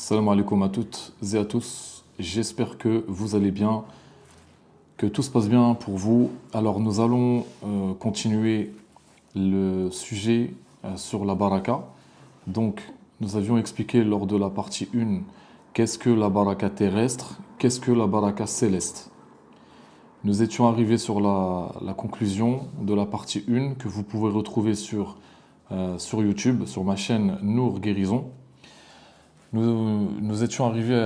Salam alaikum à toutes et à tous. J'espère que vous allez bien, que tout se passe bien pour vous. Alors nous allons continuer le sujet sur la baraka. Donc nous avions expliqué lors de la partie 1 qu'est-ce que la baraka terrestre, qu'est-ce que la baraka céleste. Nous étions arrivés sur la conclusion de la partie 1 que vous pouvez retrouver sur YouTube, sur ma chaîne Nour Guérison. Nous étions arrivés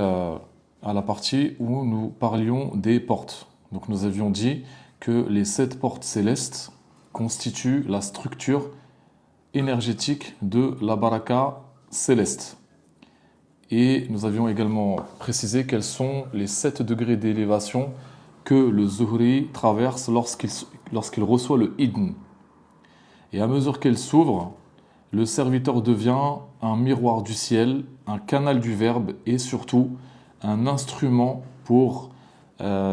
à la partie où nous parlions des portes. Donc nous avions dit que les 7 portes célestes constituent la structure énergétique de la baraka céleste. Et nous avions également précisé quels sont les 7 degrés d'élévation que le Zuhri traverse lorsqu'il reçoit le Idn. Et à mesure qu'elle s'ouvre, le serviteur devient un miroir du ciel, un canal du verbe et surtout un instrument pour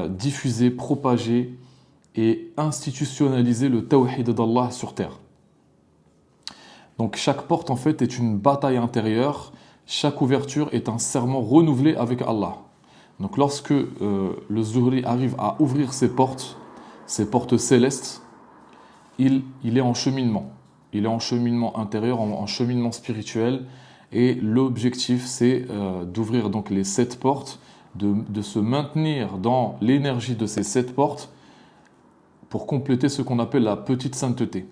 diffuser, propager et institutionnaliser le tawhid d'Allah sur terre. Donc chaque porte en fait est une bataille intérieure, chaque ouverture est un serment renouvelé avec Allah. Donc lorsque le Zuhri arrive à ouvrir ces portes célestes, il est en cheminement. Il est en cheminement intérieur, en cheminement spirituel. Et l'objectif, c'est d'ouvrir donc les 7 portes, de se maintenir dans l'énergie de ces 7 portes pour compléter ce qu'on appelle la petite sainteté,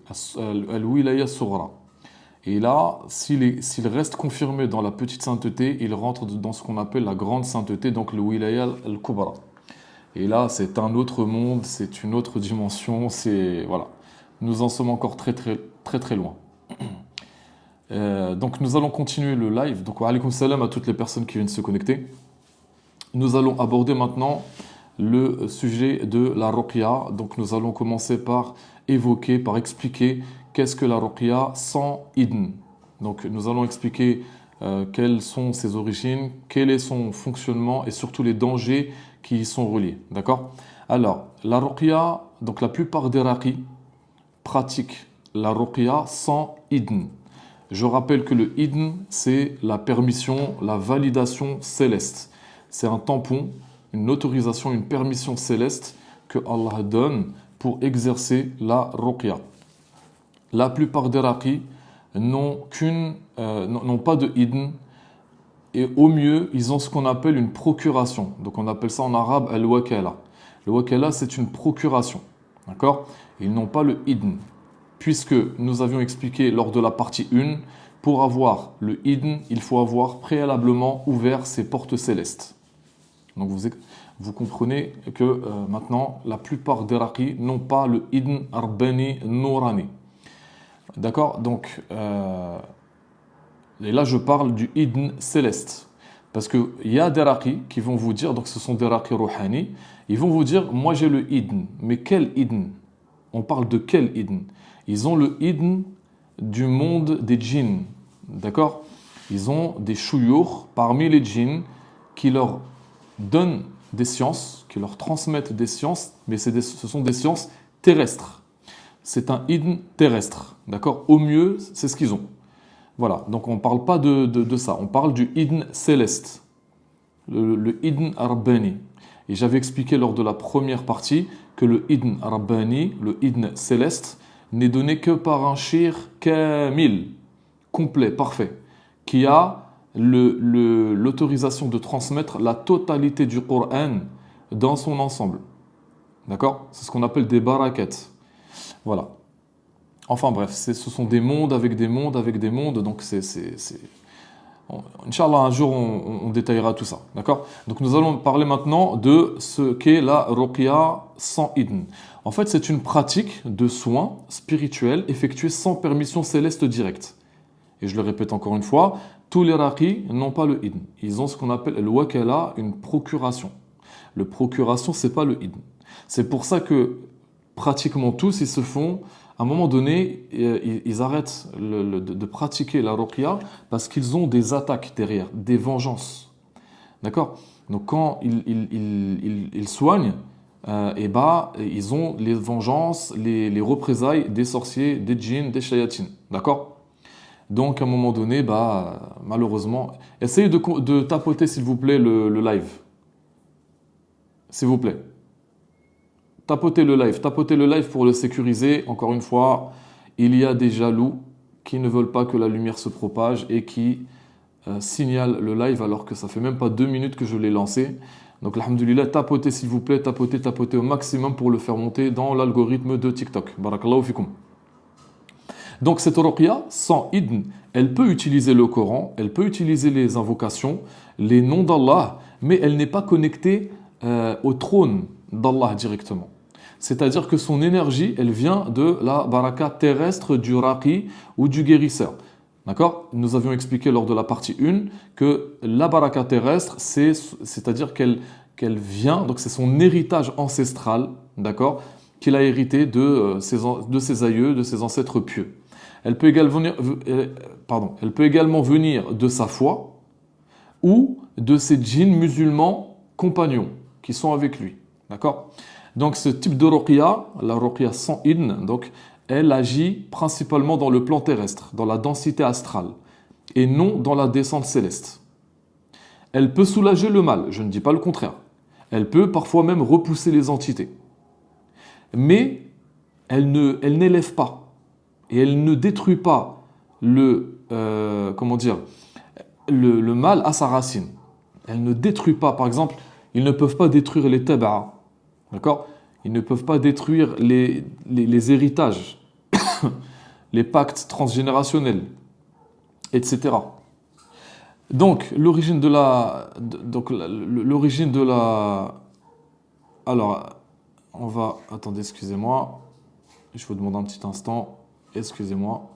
al-wilaya sughra. Et là, s'il reste confirmé dans la petite sainteté, il rentre dans ce qu'on appelle la grande sainteté, donc le wilaya al-kubra. Et là, c'est un autre monde, c'est une autre dimension, voilà. Nous en sommes encore très loin. Donc nous allons continuer le live. Donc wa alaykoum salam à toutes les personnes qui viennent se connecter. Nous allons aborder maintenant le sujet de la ruqya. Donc nous allons commencer par expliquer qu'est-ce que la ruqya sans idn. Donc nous allons expliquer quelles sont ses origines, quel est son fonctionnement et surtout les dangers qui y sont reliés. D'accord ? Alors, la ruqya, donc la plupart des raqis pratiquent la ruqya sans idn. Je rappelle que le idn, c'est la permission, la validation céleste. C'est un tampon, une autorisation, une permission céleste que Allah donne pour exercer la ruqya. La plupart des raqis n'ont pas de idn et au mieux, ils ont ce qu'on appelle une procuration. Donc on appelle ça en arabe al-wakala. Le wakala, c'est une procuration. D'accord ? Ils n'ont pas le idn. Puisque nous avions expliqué lors de la partie 1, pour avoir le idn, il faut avoir préalablement ouvert ces portes célestes. Donc vous comprenez que maintenant, la plupart des raqis n'ont pas le idn arbani nourani. D'accord ? Donc, et là je parle du idn céleste. Parce qu'il y a des raqis qui vont vous dire, donc ce sont des raqis rouhani, ils vont vous dire, moi j'ai le idn. Mais quel idn ? On parle de quel idn ? Ils ont le idn du monde des djinns, d'accord ? Ils ont des chouyours parmi les djinns qui leur donnent des sciences, qui leur transmettent des sciences, mais ce sont des sciences terrestres. C'est un idn terrestre, d'accord ? Au mieux, c'est ce qu'ils ont. Voilà, donc on ne parle pas de ça, on parle du idn céleste, le idn arbani. Et j'avais expliqué lors de la première partie que le idn arbani, le idn céleste, n'est donné que par un shir kamil, complet, parfait, qui a l'autorisation de transmettre la totalité du Coran dans son ensemble. D'accord ? C'est ce qu'on appelle des barakat. Voilà. Enfin bref, ce sont des mondes avec des mondes avec des mondes, donc Inch'Allah, un jour, on détaillera tout ça. D'accord ? Donc, nous allons parler maintenant de ce qu'est la ruqya sans idn. En fait, c'est une pratique de soins spirituels effectuée sans permission céleste directe. Et je le répète encore une fois, tous les raqis n'ont pas le idn. Ils ont ce qu'on appelle le wakala, une procuration. Le procuration, c'est pas le idn. C'est pour ça que pratiquement tous, ils se font... À un moment donné, ils arrêtent de pratiquer la ruqya parce qu'ils ont des attaques derrière, des vengeances. D'accord ? Donc quand ils soignent, ils ont les vengeances, les représailles des sorciers, des djinns, des shayatines. D'accord ? Donc, à un moment donné, malheureusement, essayez de tapoter, s'il vous plaît, le live. S'il vous plaît. Tapotez le live pour le sécuriser. Encore une fois, il y a des jaloux qui ne veulent pas que la lumière se propage et qui signalent le live alors que ça fait même pas 2 minutes que je l'ai lancé. Donc, alhamdoulilah, tapotez s'il vous plaît, tapotez au maximum pour le faire monter dans l'algorithme de TikTok. Barakallahu fikum. Donc, cette ruqya, sans idn, elle peut utiliser le Coran, elle peut utiliser les invocations, les noms d'Allah, mais elle n'est pas connectée au trône d'Allah directement. C'est-à-dire que son énergie, elle vient de la baraka terrestre du raqi ou du guérisseur. D'accord? Nous avions expliqué lors de la partie 1 que la baraka terrestre, c'est-à-dire qu'elle vient, donc c'est son héritage ancestral, d'accord, qu'il a hérité de ses aïeux, de ses ancêtres pieux. Elle peut également venir de sa foi ou de ses djinns musulmans compagnons qui sont avec lui. D'accord? Donc ce type de ruqya, la ruqya sans idn, donc, elle agit principalement dans le plan terrestre, dans la densité astrale, et non dans la descente céleste. Elle peut soulager le mal, je ne dis pas le contraire. Elle peut parfois même repousser les entités. Mais elle n'élève pas, et elle ne détruit pas le mal à sa racine. Elle ne détruit pas, par exemple, ils ne peuvent pas détruire les taba'a. D'accord? Ils ne peuvent pas détruire les héritages, les pactes transgénérationnels, etc. Donc, l'origine de la... Alors, on va... Attendez, excusez-moi. Je vous demande un petit instant. Excusez-moi.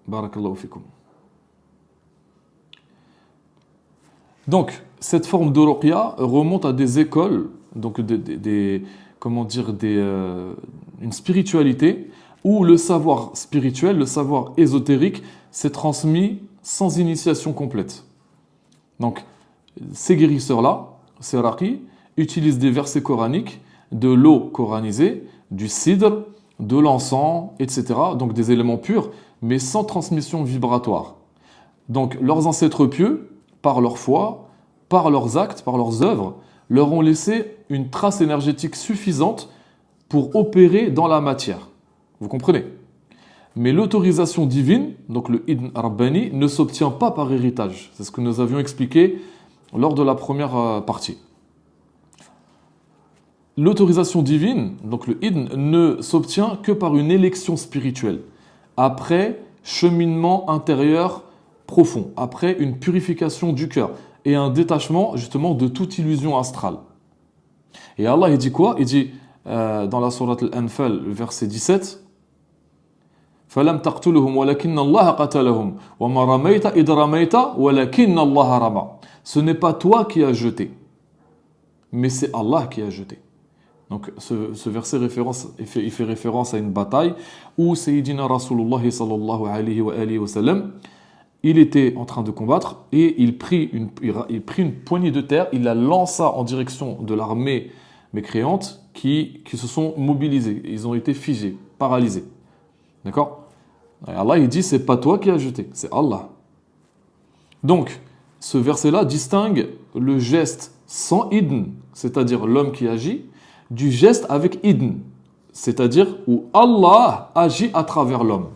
Barakallahu fikum. Donc, cette forme de ruqya remonte à des écoles, donc une spiritualité où le savoir spirituel, le savoir ésotérique s'est transmis sans initiation complète. Donc, ces guérisseurs-là, ces raqis, utilisent des versets coraniques, de l'eau coranisée, du cidre, de l'encens, etc. Donc des éléments purs, mais sans transmission vibratoire. Donc, leurs ancêtres pieux, par leur foi, par leurs actes, par leurs œuvres, leur ont laissé une trace énergétique suffisante pour opérer dans la matière. Vous comprenez? Mais l'autorisation divine, donc le idn rabbani, ne s'obtient pas par héritage. C'est ce que nous avions expliqué lors de la première partie. L'autorisation divine, donc le idn, ne s'obtient que par une élection spirituelle, après cheminement intérieur profond, après une purification du cœur et un détachement justement de toute illusion astrale. Et Allah il dit quoi? Il dit dans la sourate Al-Anfal, verset 17, فَلَمْ تَقْتُلُهُمْ وَلَكِنَّ اللَّهَ قَتَلَهُمْ وَمَا رَمَيْتَ إِذْ رَمَيْتَ وَلَكِنَّ اللَّهَ رَمَى. Ce n'est pas toi qui as jeté, mais c'est Allah qui a jeté. Donc ce verset il fait référence à une bataille où Sayyidina Rasulullah sallallahu alayhi wa sallam, il était en train de combattre et il prit une poignée de terre, il la lança en direction de l'armée mécréante qui se sont mobilisés. Ils ont été figés, paralysés. D'accord? Et Allah il dit c'est pas toi qui as jeté, c'est Allah. Donc ce verset-là distingue le geste sans idn, c'est-à-dire l'homme qui agit, du geste avec idn, c'est-à-dire où Allah agit à travers l'homme.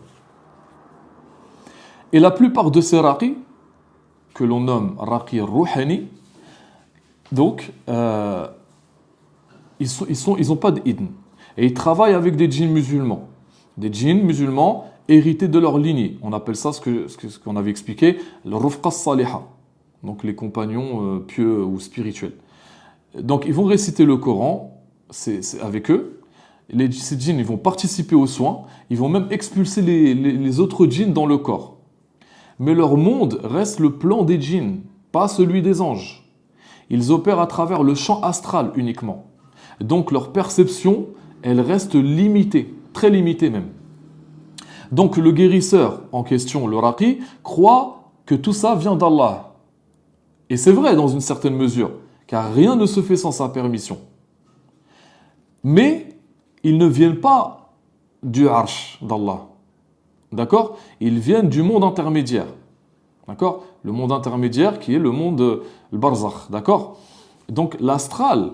Et la plupart de ces raqis, que l'on nomme raqi rouhani, donc ils ont pas d'idn. Et ils travaillent avec des djinns musulmans. Des djinns musulmans hérités de leur lignée. On appelle ça ce qu'on avait expliqué, le rufqa saliha, donc les compagnons pieux ou spirituels. Donc ils vont réciter le Coran, c'est avec eux. Ces djinns ils vont participer aux soins, ils vont même expulser les autres djinns dans le corps. Mais leur monde reste le plan des djinns, pas celui des anges. Ils opèrent à travers le champ astral uniquement. Donc leur perception, elle reste limitée, très limitée même. Donc le guérisseur en question, le raqi, croit que tout ça vient d'Allah. Et c'est vrai dans une certaine mesure, car rien ne se fait sans sa permission. Mais ils ne viennent pas du arsh d'Allah. D'accord? Ils viennent du monde intermédiaire. D'accord? Le monde intermédiaire qui est le monde, le barzakh. D'accord? Donc l'astral,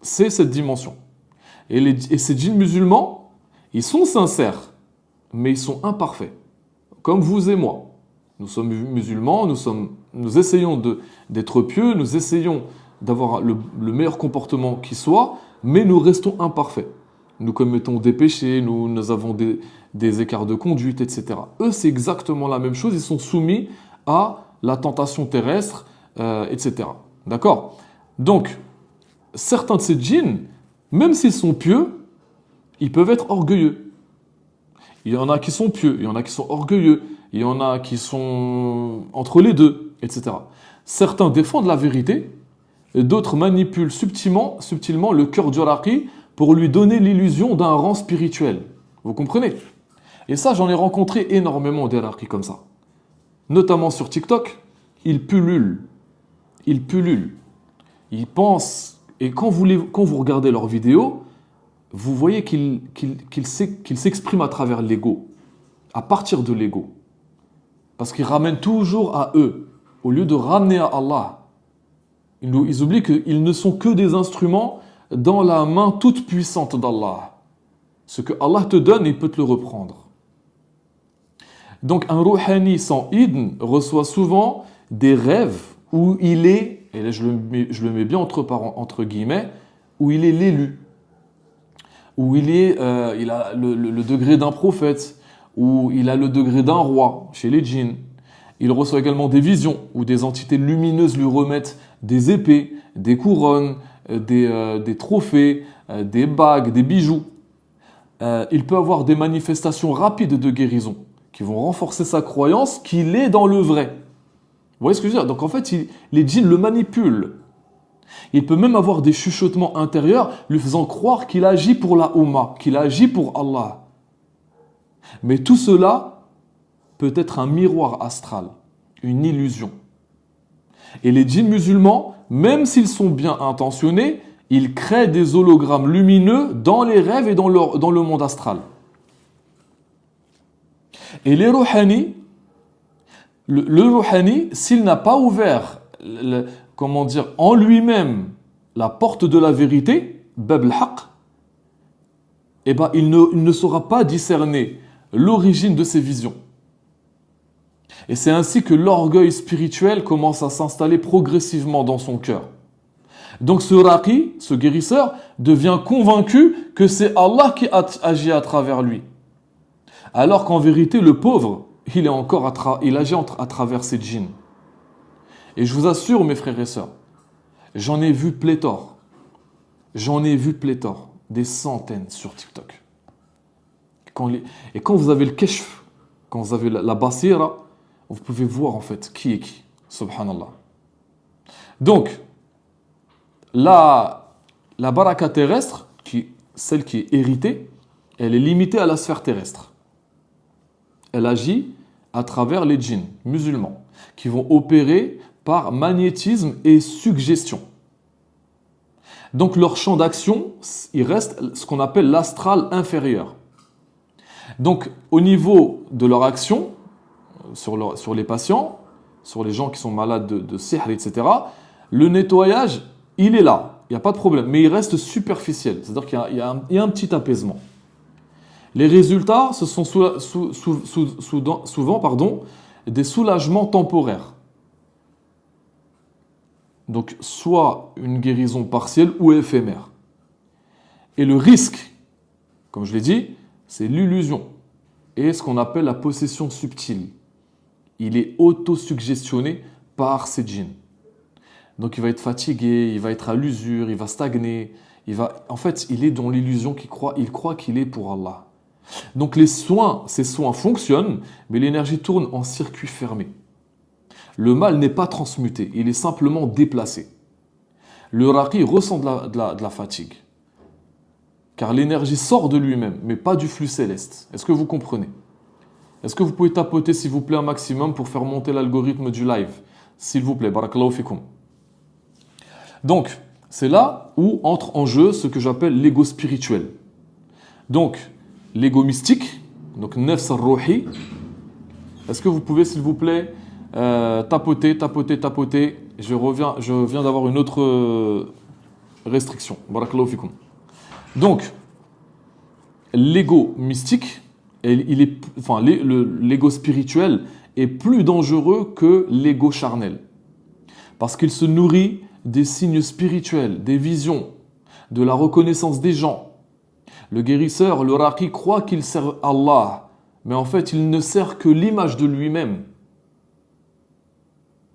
c'est cette dimension. Et ces djinns musulmans, ils sont sincères, mais ils sont imparfaits. Comme vous et moi. Nous sommes musulmans, nous essayons d'être pieux, nous essayons d'avoir le meilleur comportement qui soit, mais nous restons imparfaits. Nous commettons des péchés, nous avons des écarts de conduite, etc. Eux, c'est exactement la même chose, ils sont soumis à la tentation terrestre, etc. D'accord? Donc, certains de ces djinns, même s'ils sont pieux, ils peuvent être orgueilleux. Il y en a qui sont pieux, il y en a qui sont orgueilleux, il y en a qui sont entre les deux, etc. Certains défendent la vérité, et d'autres manipulent subtilement le cœur du raqi pour lui donner l'illusion d'un rang spirituel. Vous comprenez? Et ça, j'en ai rencontré énormément des raqis comme ça. Notamment sur TikTok, ils pullulent. Ils pullulent. Ils pensent... Et quand vous regardez leurs vidéos, vous voyez qu'ils s'expriment à travers l'ego, à partir de l'ego. Parce qu'ils ramènent toujours à eux, au lieu de ramener à Allah. Ils oublient qu'ils ne sont que des instruments dans la main toute puissante d'Allah. Ce que Allah te donne, il peut te le reprendre. Donc un rouhani sans idn reçoit souvent des rêves où il est, et là je le mets bien entre guillemets, où il est l'élu. Où il a le degré d'un prophète, où il a le degré d'un roi chez les djinns. Il reçoit également des visions où des entités lumineuses lui remettent des épées, des couronnes, des trophées, des bagues, des bijoux. Il peut avoir des manifestations rapides de guérison qui vont renforcer sa croyance qu'il est dans le vrai. Vous voyez ce que je veux dire? Donc en fait, les djinns le manipulent. Il peut même avoir des chuchotements intérieurs lui faisant croire qu'il agit pour la Ummah, qu'il agit pour Allah. Mais tout cela peut être un miroir astral, une illusion. Et les djinns musulmans, même s'ils sont bien intentionnés, ils créent des hologrammes lumineux dans les rêves et dans le monde astral. Et les rouhani, le rouhani, s'il n'a pas ouvert, en lui-même, la porte de la vérité, bab al-haq, eh ben, il ne saura pas discerner l'origine de ses visions. Et c'est ainsi que l'orgueil spirituel commence à s'installer progressivement dans son cœur. Donc ce raqi, ce guérisseur, devient convaincu que c'est Allah qui agit à travers lui. Alors qu'en vérité, le pauvre, il agit à travers ses djinns. Et je vous assure, mes frères et sœurs, j'en ai vu pléthore. J'en ai vu pléthore. Des centaines sur TikTok. Et quand vous avez le keshf, quand vous avez la basira, vous pouvez voir en fait qui est qui. Subhanallah. Donc, la baraka terrestre, celle qui est héritée, elle est limitée à la sphère terrestre. Elle agit à travers les djinns musulmans qui vont opérer par magnétisme et suggestion. Donc leur champ d'action, il reste ce qu'on appelle l'astral inférieur. Donc au niveau de leur action, sur les patients, sur les gens qui sont malades de sihr, etc., le nettoyage, il est là, il n'y a pas de problème, mais il reste superficiel, c'est-à-dire qu'il y a un petit apaisement. Les résultats, ce sont souvent des soulagements temporaires. Donc, soit une guérison partielle ou éphémère. Et le risque, comme je l'ai dit, c'est l'illusion et ce qu'on appelle la possession subtile. Il est autosuggestionné par ces djinns. Donc, il va être fatigué, il va être à l'usure, il va stagner. En fait, il est dans l'illusion il croit qu'il est pour Allah. Donc, ces soins fonctionnent, mais l'énergie tourne en circuit fermé. Le mal n'est pas transmuté, il est simplement déplacé. Le raqi ressent de la fatigue. Car l'énergie sort de lui-même, mais pas du flux céleste. Est-ce que vous comprenez? Est-ce que vous pouvez tapoter, s'il vous plaît, un maximum pour faire monter l'algorithme du live? S'il vous plaît, barakallahu fikum. Donc, c'est là où entre en jeu ce que j'appelle l'ego spirituel. Donc, l'ego mystique, donc nefs al-ruhi. Est-ce que vous pouvez, s'il vous plaît, tapoter. Je viens d'avoir une autre restriction. Barakallahu fikum. Donc, l'ego mystique, l'ego spirituel est plus dangereux que l'ego charnel. Parce qu'il se nourrit des signes spirituels, des visions, de la reconnaissance des gens. Le guérisseur, le raqi, croit qu'il sert Allah, mais en fait, il ne sert que l'image de lui-même.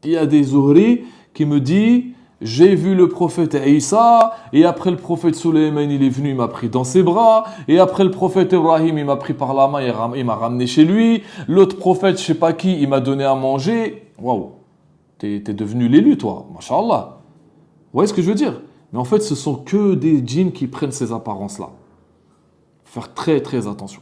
Il y a des Zuhri qui me disent « J'ai vu le prophète Isa, et après le prophète Sulayman, il est venu, il m'a pris dans ses bras, et après le prophète Ibrahim, il m'a pris par la main, il m'a ramené chez lui, l'autre prophète, je sais pas qui, il m'a donné à manger. » Waouh, t'es devenu l'élu, toi, mashallah. Vous voyez ce que je veux dire? Mais en fait, ce sont que des djinns qui prennent ces apparences-là. Faire très très attention.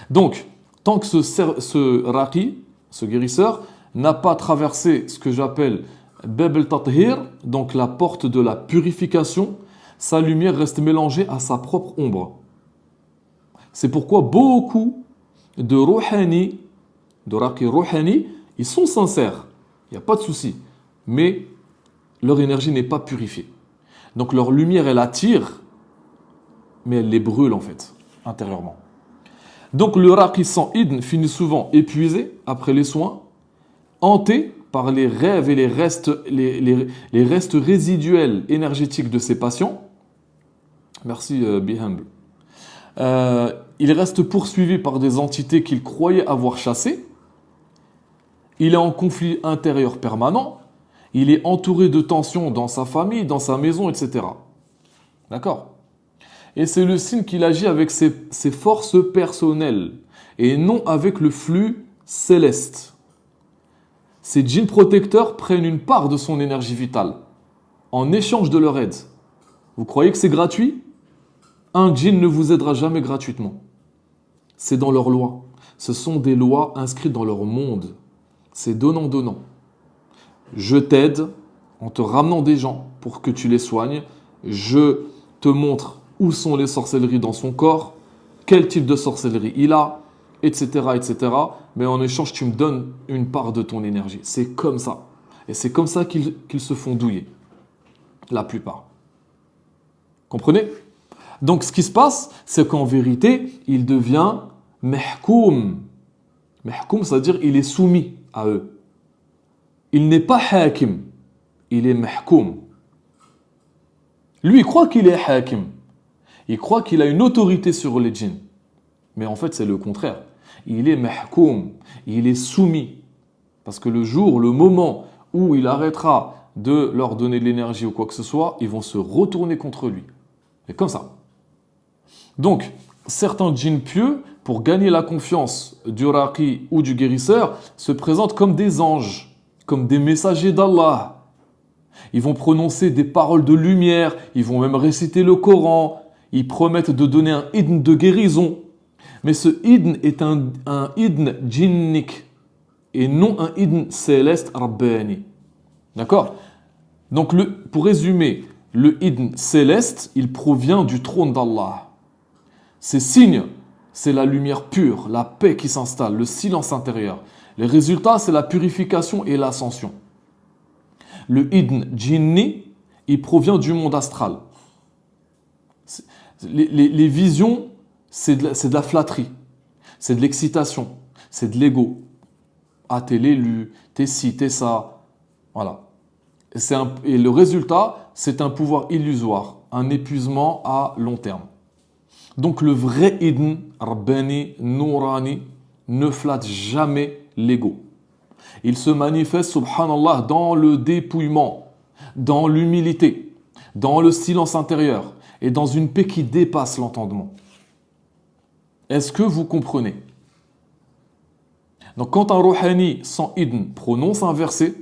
Donc, tant que ce raqi, ce guérisseur, n'a pas traversé ce que j'appelle Bab al-Tathir, donc la porte de la purification, sa lumière reste mélangée à sa propre ombre. C'est pourquoi beaucoup de ruhani, de raqi ruhani, ils sont sincères, il n'y a pas de souci, mais leur énergie n'est pas purifiée. Donc leur lumière, elle attire, mais elle les brûle en fait, intérieurement. Donc le raqi sans idn finit souvent épuisé après les soins, hanté par les rêves et les restes résiduels énergétiques de ses patients. Merci Be Humble. Il reste poursuivi par des entités qu'il croyait avoir chassées. Il est en conflit intérieur permanent. Il est entouré de tensions dans sa famille, dans sa maison, etc. D'accord? Et c'est le signe qu'il agit avec ses forces personnelles et non avec le flux céleste. Ces djinns protecteurs prennent une part de son énergie vitale en échange de leur aide. Vous croyez que c'est gratuit? Un djinn ne vous aidera jamais gratuitement. C'est dans leurs lois. Ce sont des lois inscrites dans leur monde. C'est donnant-donnant. Je t'aide en te ramenant des gens pour que tu les soignes. Je te montre où sont les sorcelleries dans son corps, quel type de sorcellerie il a, etc., etc. Mais en échange, tu me donnes une part de ton énergie. C'est comme ça. Et c'est comme ça qu'ils se font douiller. La plupart. Comprenez? Donc, ce qui se passe, c'est qu'en vérité, il devient mehkoum. Mehkoum, c'est-à-dire il est soumis à eux. Il n'est pas hakim. Il est mehkoum. Lui, il croit qu'il est hakim. Il croit qu'il a une autorité sur les djinns. Mais en fait, c'est le contraire. Il est mahkoum, il est soumis. Parce que le moment où il arrêtera de leur donner de l'énergie ou quoi que ce soit, ils vont se retourner contre lui. Et comme ça. Donc, certains djinns pieux, pour gagner la confiance du raqi ou du guérisseur, se présentent comme des anges, comme des messagers d'Allah. Ils vont prononcer des paroles de lumière, ils vont même réciter le Coran. Ils promettent de donner un idn de guérison. Mais ce idn est un idn djinnique et non un idn céleste rabbani. D'accord? Donc, pour résumer, le idn céleste, il provient du trône d'Allah. Ces signes, c'est la lumière pure, la paix qui s'installe, le silence intérieur. Les résultats, c'est la purification et l'ascension. Le idn djinni, il provient du monde astral. Les visions, c'est de la flatterie, c'est de l'excitation, c'est de l'ego. Ah, t'es l'élu, t'es ci, t'es ça. Voilà. Et le résultat, c'est un pouvoir illusoire, un épuisement à long terme. Donc le vrai idn, rabbani, nourani, ne flatte jamais l'ego. Il se manifeste, subhanallah, dans le dépouillement, dans l'humilité, dans le silence intérieur, et dans une paix qui dépasse l'entendement. Est-ce que vous comprenez? Donc quand un rouhani sans idn prononce un verset,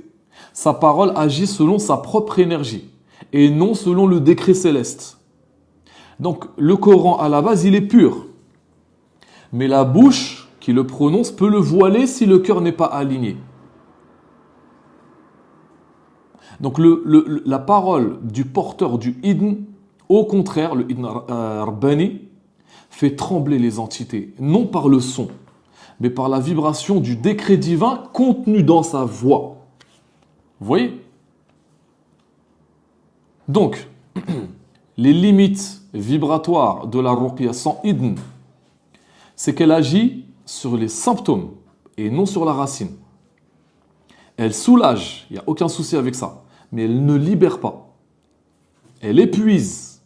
sa parole agit selon sa propre énergie et non selon le décret céleste. Donc le Coran à la base il est pur, mais la bouche qui le prononce peut le voiler si le cœur n'est pas aligné. Donc la parole du porteur du idn, au contraire, le idn rabbani, fait trembler les entités, non par le son, mais par la vibration du décret divin contenu dans sa voix. Vous voyez? Donc, les limites vibratoires de la ruqya sans idn, c'est qu'elle agit sur les symptômes et non sur la racine. Elle soulage, il n'y a aucun souci avec ça, mais elle ne libère pas. Elle épuise,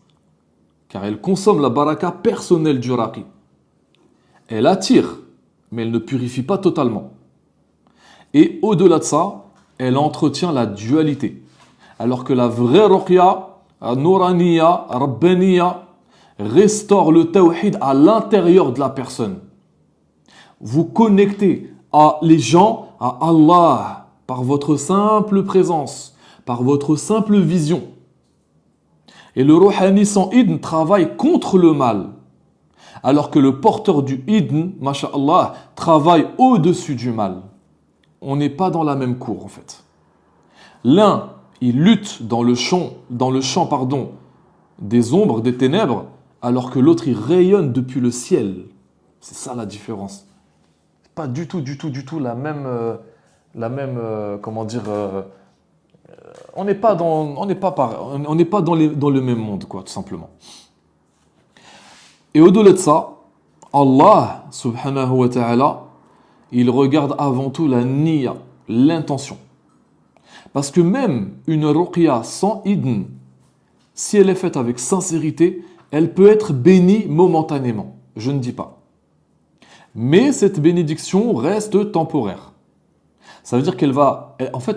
car elle consomme la baraka personnelle du raqi. Elle attire, mais elle ne purifie pas totalement. Et au-delà de ça, elle entretient la dualité. Alors que la vraie ruqya, nouraniya, rabbaniya, restaure le tawhid à l'intérieur de la personne. Vous connectez les gens à Allah par votre simple présence, par votre simple vision. Et le ruhani sans idn travaille contre le mal. Alors que le porteur du idn, masha'Allah, travaille au-dessus du mal. On n'est pas dans la même cour en fait. L'un, il lutte dans le champ des ombres, des ténèbres, alors que l'autre, il rayonne depuis le ciel. C'est ça la différence. C'est pas du tout la même comment dire. On n'est pas dans le même monde, quoi, tout simplement. Et au-delà de ça, Allah, subhanahu wa ta'ala, il regarde avant tout la niya, l'intention. Parce que même une ruqya sans idn, si elle est faite avec sincérité, elle peut être bénie momentanément. Je ne dis pas. Mais cette bénédiction reste temporaire. Ça veut dire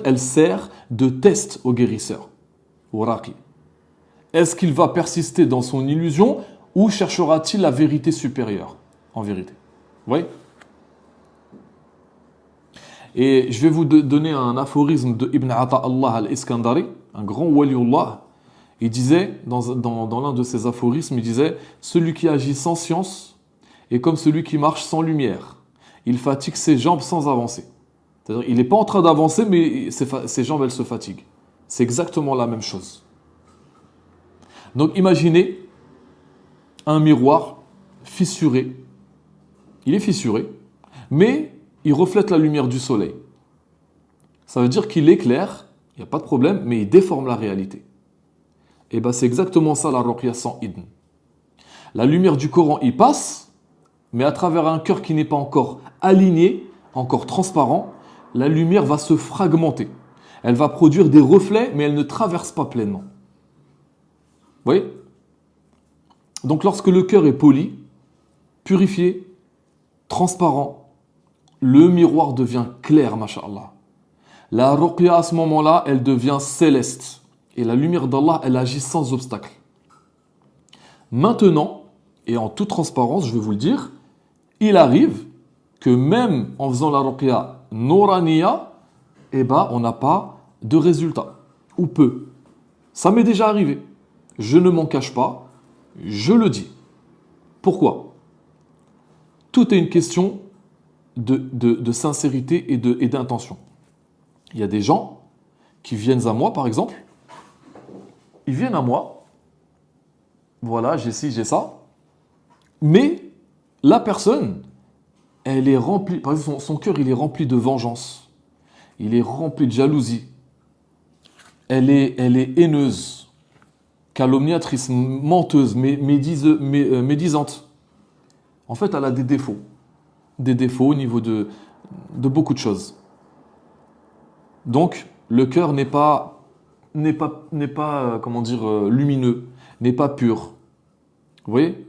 elle sert de test au guérisseur, au raqi. Est-ce qu'il va persister dans son illusion ou cherchera-t-il la vérité supérieure, en vérité? Vous voyez? Et je vais vous donner un aphorisme de Ibn Ata'Allah al-Iskandari, un grand waliullah. Il disait, dans l'un de ses aphorismes, il disait « Celui qui agit sans science est comme celui qui marche sans lumière. Il fatigue ses jambes sans avancer. » C'est-à-dire, il n'est pas en train d'avancer, mais ses jambes, elles se fatiguent. C'est exactement la même chose. Donc, imaginez un miroir fissuré. Il est fissuré, mais il reflète la lumière du soleil. Ça veut dire qu'il éclaire, il n'y a pas de problème, mais il déforme la réalité. Et bien, c'est exactement ça la ruqya sans idn. La lumière du Coran y passe, mais à travers un cœur qui n'est pas encore aligné, encore transparent, la lumière va se fragmenter. Elle va produire des reflets, mais elle ne traverse pas pleinement. Vous voyez? Donc lorsque le cœur est poli, purifié, transparent, le miroir devient clair, masha'Allah. La ruqya à ce moment-là, elle devient céleste. Et la lumière d'Allah, elle agit sans obstacle. Maintenant, et en toute transparence, je vais vous le dire, il arrive que même en faisant la ruqya nouraniya, on n'a pas de résultat, ou peu. Ça m'est déjà arrivé. Je ne m'en cache pas, je le dis. Pourquoi? Tout est une question de sincérité et d'intention. Il y a des gens qui viennent à moi, par exemple. Ils viennent à moi. Voilà, j'ai ci, j'ai ça. Mais la personne, elle est remplie, par exemple, son cœur, il est rempli de vengeance. Il est rempli de jalousie. Elle est haineuse, calomniatrice, menteuse, médisante. En fait, elle a des défauts. Des défauts au niveau de beaucoup de choses. Donc, le cœur n'est pas comment dire, lumineux, n'est pas pur. Vous voyez?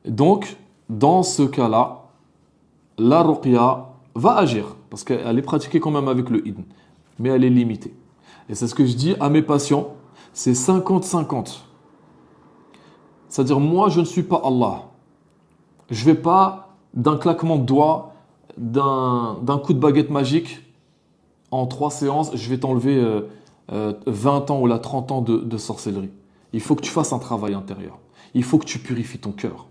Donc, dans ce cas-là, la ruqya va agir, parce qu'elle est pratiquée quand même avec le idn, mais elle est limitée. Et c'est ce que je dis à mes patients, c'est 50-50. C'est-à-dire, moi, je ne suis pas Allah. Je ne vais pas, d'un claquement de doigts, d'un coup de baguette magique, en 3 séances, je vais t'enlever 20 ans ou 30 ans de sorcellerie. Il faut que tu fasses un travail intérieur. Il faut que tu purifies ton cœur.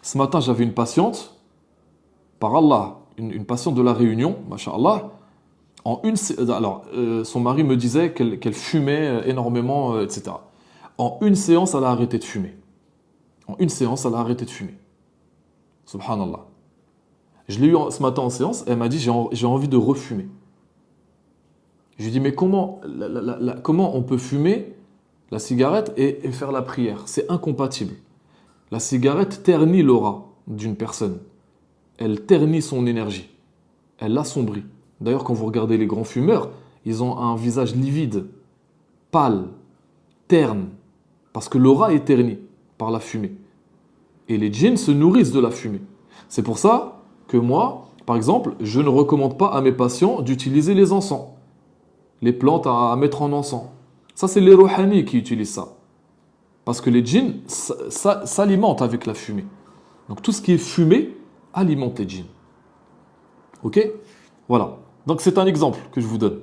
Ce matin, j'avais une patiente, par Allah, une patiente de la Réunion, masha'Allah. Son mari me disait qu'elle fumait énormément, etc. En une séance, elle a arrêté de fumer. En une séance, elle a arrêté de fumer. Subhanallah. Je l'ai eu ce matin en séance, et elle m'a dit j'ai envie de refumer. Je lui ai dit mais comment on peut fumer la cigarette et faire la prière? C'est incompatible. La cigarette ternit l'aura d'une personne. Elle ternit son énergie. Elle l'assombrit. D'ailleurs, quand vous regardez les grands fumeurs, ils ont un visage livide, pâle, terne, parce que l'aura est ternie par la fumée. Et les djinns se nourrissent de la fumée. C'est pour ça que moi, par exemple, je ne recommande pas à mes patients d'utiliser les encens, les plantes à mettre en encens. Ça, c'est les rouhani qui utilisent ça. Parce que les djinns s'alimentent avec la fumée. Donc tout ce qui est fumé alimente les djinns. Ok? Voilà. Donc c'est un exemple que je vous donne.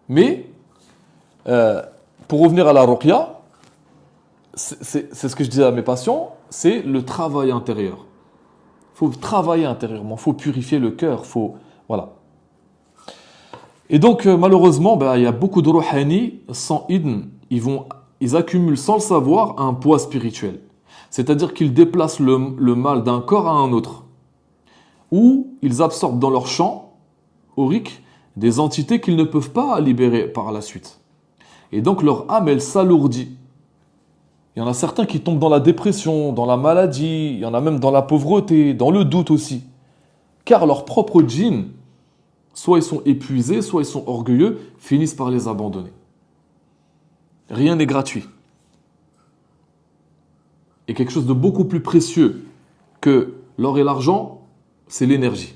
Mais, pour revenir à la ruqya, c'est ce que je disais à mes patients, c'est le travail intérieur. Il faut travailler intérieurement, il faut purifier le cœur, voilà. Et donc, malheureusement, il y a beaucoup de rouhani, sans idn, ils accumulent sans le savoir un poids spirituel. C'est-à-dire qu'ils déplacent le mal d'un corps à un autre. Ou ils absorbent dans leur champ aurique des entités qu'ils ne peuvent pas libérer par la suite. Et donc leur âme, elle s'alourdit. Il y en a certains qui tombent dans la dépression, dans la maladie, il y en a même dans la pauvreté, dans le doute aussi. Car leurs propres djinns, soit ils sont épuisés, soit ils sont orgueilleux, finissent par les abandonner. Rien n'est gratuit. Et quelque chose de beaucoup plus précieux que l'or et l'argent, c'est l'énergie.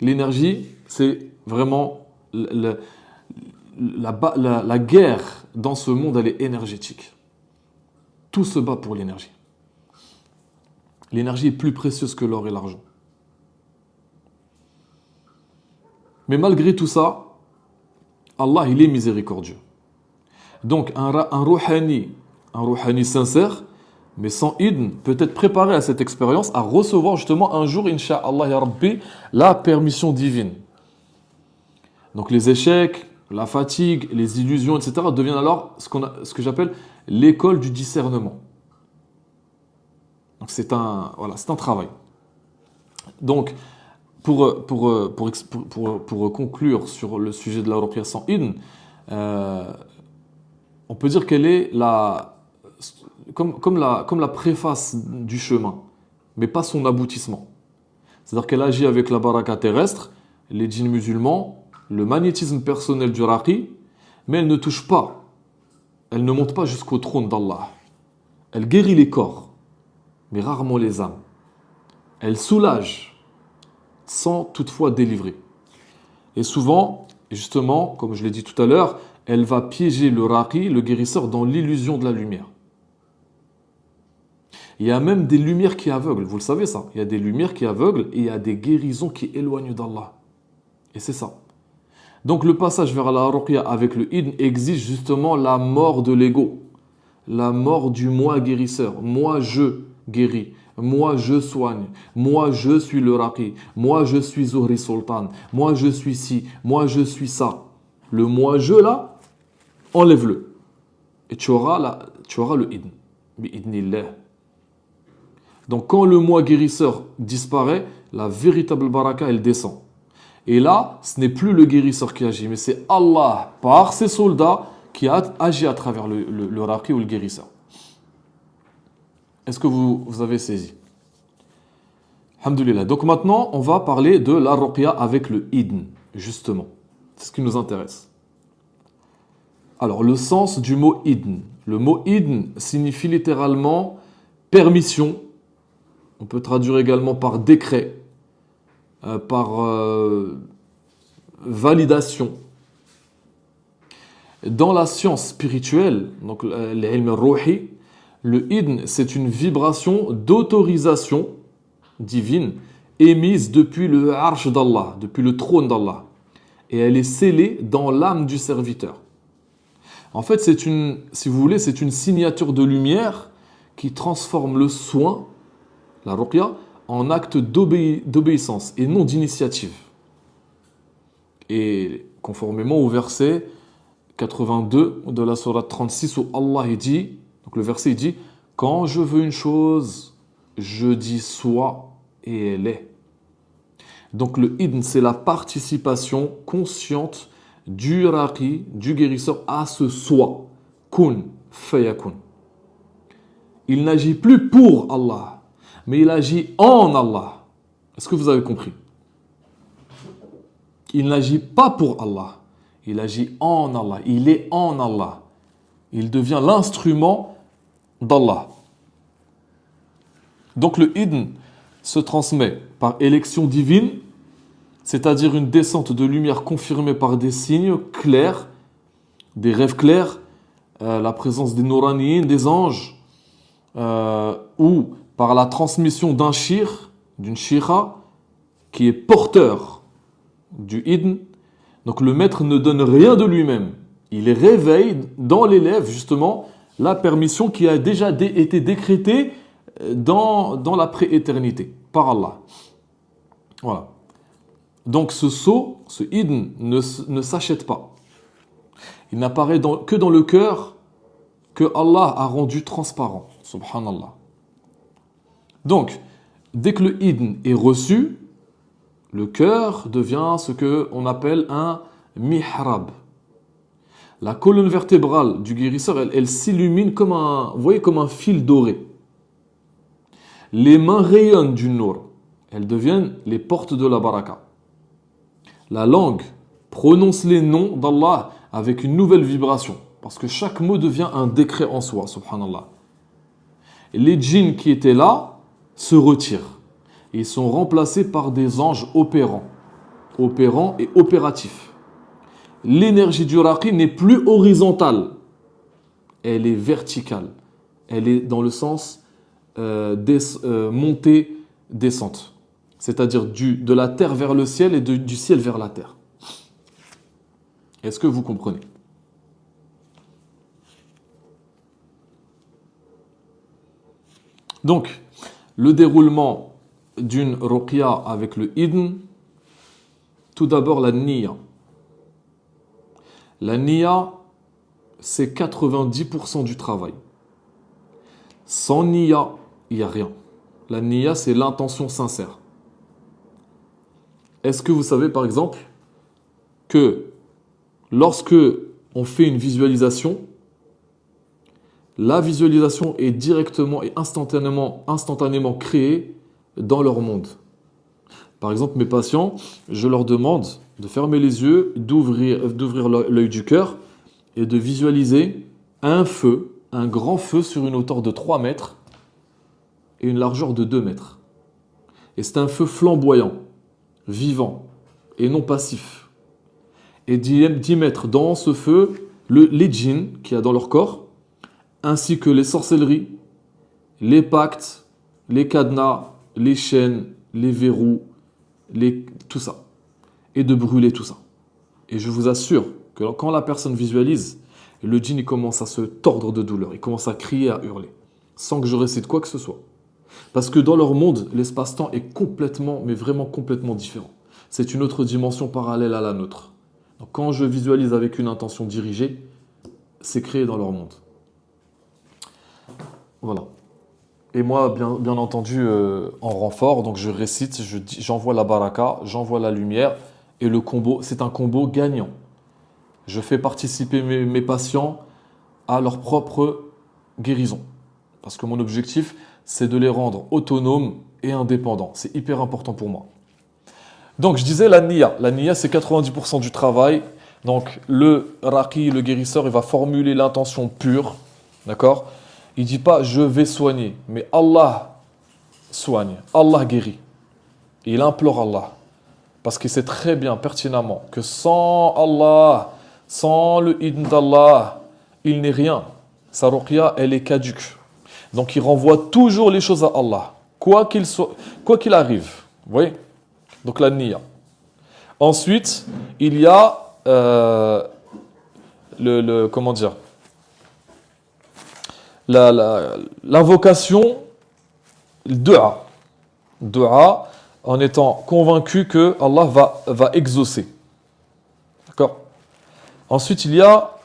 L'énergie, c'est vraiment la guerre dans ce monde, elle est énergétique. Tout se bat pour l'énergie. L'énergie est plus précieuse que l'or et l'argent. Mais malgré tout ça, Allah, il est miséricordieux. Donc, un rouhani sincère, mais sans idn, peut être préparé à cette expérience, à recevoir justement un jour, incha'Allah ya Rabbi, la permission divine. Donc les échecs, la fatigue, les illusions, etc. deviennent alors ce que j'appelle l'école du discernement. Donc c'est un travail. Donc, pour conclure sur le sujet de la ruqya sans idn, on peut dire qu'elle est comme la préface du chemin, mais pas son aboutissement. C'est-à-dire qu'elle agit avec la baraka terrestre, les djinns musulmans, le magnétisme personnel du raqi, mais elle ne touche pas, elle ne monte pas jusqu'au trône d'Allah. Elle guérit les corps, mais rarement les âmes. Elle soulage, sans toutefois délivrer. Et souvent, justement, comme je l'ai dit tout à l'heure, elle va piéger le raqi, le guérisseur, dans l'illusion de la lumière. Il y a même des lumières qui aveuglent, vous le savez ça. Il y a des lumières qui aveuglent et il y a des guérisons qui éloignent d'Allah. Et c'est ça. Donc le passage vers la ruqya avec le idn exige justement la mort de l'ego. La mort du moi guérisseur. Moi je guéris. Moi je soigne. Moi je suis le raqi. Moi je suis Zuhri Sultan. Moi je suis ci. Moi je suis ça. Le moi je là, enlève-le. Et tu auras le idn. Bi-idnillah. Donc quand le moi guérisseur disparaît, la véritable baraka, elle descend. Et là, ce n'est plus le guérisseur qui agit, mais c'est Allah, par ses soldats, qui agit à travers le raqi ou le guérisseur. Est-ce que vous avez saisi? Alhamdulillah. Donc maintenant, on va parler de la ruqya avec le idn, justement. C'est ce qui nous intéresse. Alors, le sens du mot idn. Le mot idn signifie littéralement permission. On peut traduire également par décret, par validation. Dans la science spirituelle, donc l'ilm al-ruhi, le idn, c'est une vibration d'autorisation divine émise depuis le arsh d'Allah, depuis le trône d'Allah. Et elle est scellée dans l'âme du serviteur. En fait, si vous voulez, c'est une signature de lumière qui transforme le soin, la ruqya, en acte d'obéissance et non d'initiative. Et conformément au verset 82 de la sourate 36 où Allah dit, donc le verset dit Quand je veux une chose, je dis soit et elle est. Donc le idn, c'est la participation consciente du raqi, du guérisseur, à ce soi. Kun, fayakun. Il n'agit plus pour Allah, mais il agit en Allah. Est-ce que vous avez compris? Il n'agit pas pour Allah, il agit en Allah. Il est en Allah. Il devient l'instrument d'Allah. Donc le idn se transmet par élection divine, c'est-à-dire une descente de lumière confirmée par des signes clairs, des rêves clairs, la présence des Nouraniyin, des anges, ou par la transmission d'un shir, d'une shira, qui est porteur du idn. Donc le maître ne donne rien de lui-même. Il réveille dans l'élève justement la permission qui a déjà été décrétée dans la prééternité par Allah. Voilà. Donc ce sceau, ce idn, ne s'achète pas. Il n'apparaît que dans le cœur que Allah a rendu transparent. Subhanallah. Donc, dès que le idn est reçu, le cœur devient ce qu'on appelle un mihrab. La colonne vertébrale du guérisseur, elle s'illumine comme vous voyez, comme un fil doré. Les mains rayonnent du nour. Elles deviennent les portes de la baraka. La langue prononce les noms d'Allah avec une nouvelle vibration. Parce que chaque mot devient un décret en soi, subhanallah. Et les djinns qui étaient là se retirent. Et ils sont remplacés par des anges opérants. Opérants et opératifs. L'énergie du raqi n'est plus horizontale. Elle est verticale. Elle est dans le sens montée, descente. C'est-à-dire de la terre vers le ciel et du ciel vers la terre. Est-ce que vous comprenez? Donc, le déroulement d'une ruqya avec le idn, tout d'abord la niya. La niya, c'est 90% du travail. Sans niya, il n'y a rien. La niya, c'est l'intention sincère. Est-ce que vous savez, par exemple, que lorsque on fait une visualisation, la visualisation est directement et instantanément créée dans leur monde. Par exemple, mes patients, je leur demande de fermer les yeux, d'ouvrir l'œil du cœur et de visualiser un feu, un grand feu sur une hauteur de 3 mètres et une largeur de 2 mètres. Et c'est un feu flamboyant, vivant et non passif. Et d'y mettre dans ce feu les djinns qu'il y a dans leur corps, ainsi que les sorcelleries, les pactes, les cadenas, les chaînes, les verrous, tout ça. Et de brûler tout ça. Et je vous assure que quand la personne visualise, le djinn il commence à se tordre de douleur, il commence à crier, à hurler, sans que je récite quoi que ce soit. Parce que dans leur monde, l'espace-temps est complètement, mais vraiment complètement différent. C'est une autre dimension parallèle à la nôtre. Donc quand je visualise avec une intention dirigée, c'est créé dans leur monde. Voilà. Et moi, bien entendu, en renfort, donc je récite, j'envoie la baraka, j'envoie la lumière, et le combo, c'est un combo gagnant. Je fais participer mes patients à leur propre guérison. Parce que mon objectif, c'est de les rendre autonomes et indépendants. C'est hyper important pour moi. Donc, je disais la niya. La niya, c'est 90% du travail. Donc, le raqi, le guérisseur, il va formuler l'intention pure. D'accord? Il ne dit pas « je vais soigner », mais Allah soigne, Allah guérit. Et il implore Allah. Parce qu'il sait très bien, pertinemment, que sans Allah, sans le idn d'Allah, il n'est rien. Sa ruqya, elle est caduque. Donc il renvoie toujours les choses à Allah, quoi qu'il arrive. Vous voyez? Donc la niya. Ensuite, il y a comment dire, l'invocation, dua. Dua, en étant convaincu que Allah va exaucer. D'accord? Ensuite, il y a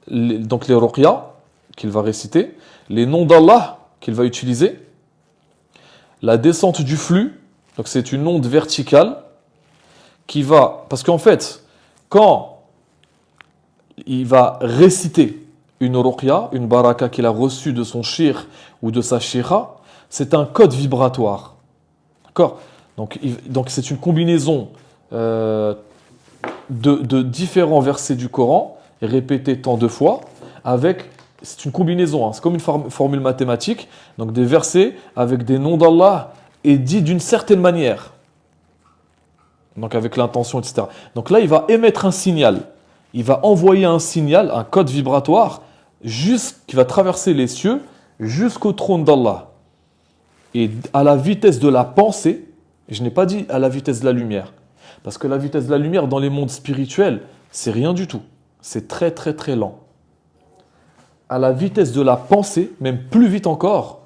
donc les ruqya qu'il va réciter, les noms d'Allah qu'il va utiliser. La descente du flux, donc c'est une onde verticale qui va... Parce qu'en fait, quand il va réciter une ruqya, une baraka qu'il a reçue de son shir ou de sa shira, c'est un code vibratoire. D'accord ? Donc c'est une combinaison de différents versets du Coran, répétés tant de fois, c'est une combinaison, hein, c'est comme une formule mathématique, donc des versets avec des noms d'Allah et dits d'une certaine manière, donc avec l'intention, etc. Donc là, il va émettre un signal, il va envoyer un signal, un code vibratoire, qui va traverser les cieux jusqu'au trône d'Allah. Et à la vitesse de la pensée, je n'ai pas dit à la vitesse de la lumière, parce que la vitesse de la lumière dans les mondes spirituels, c'est rien du tout. C'est très très très lent. À la vitesse de la pensée, même plus vite encore,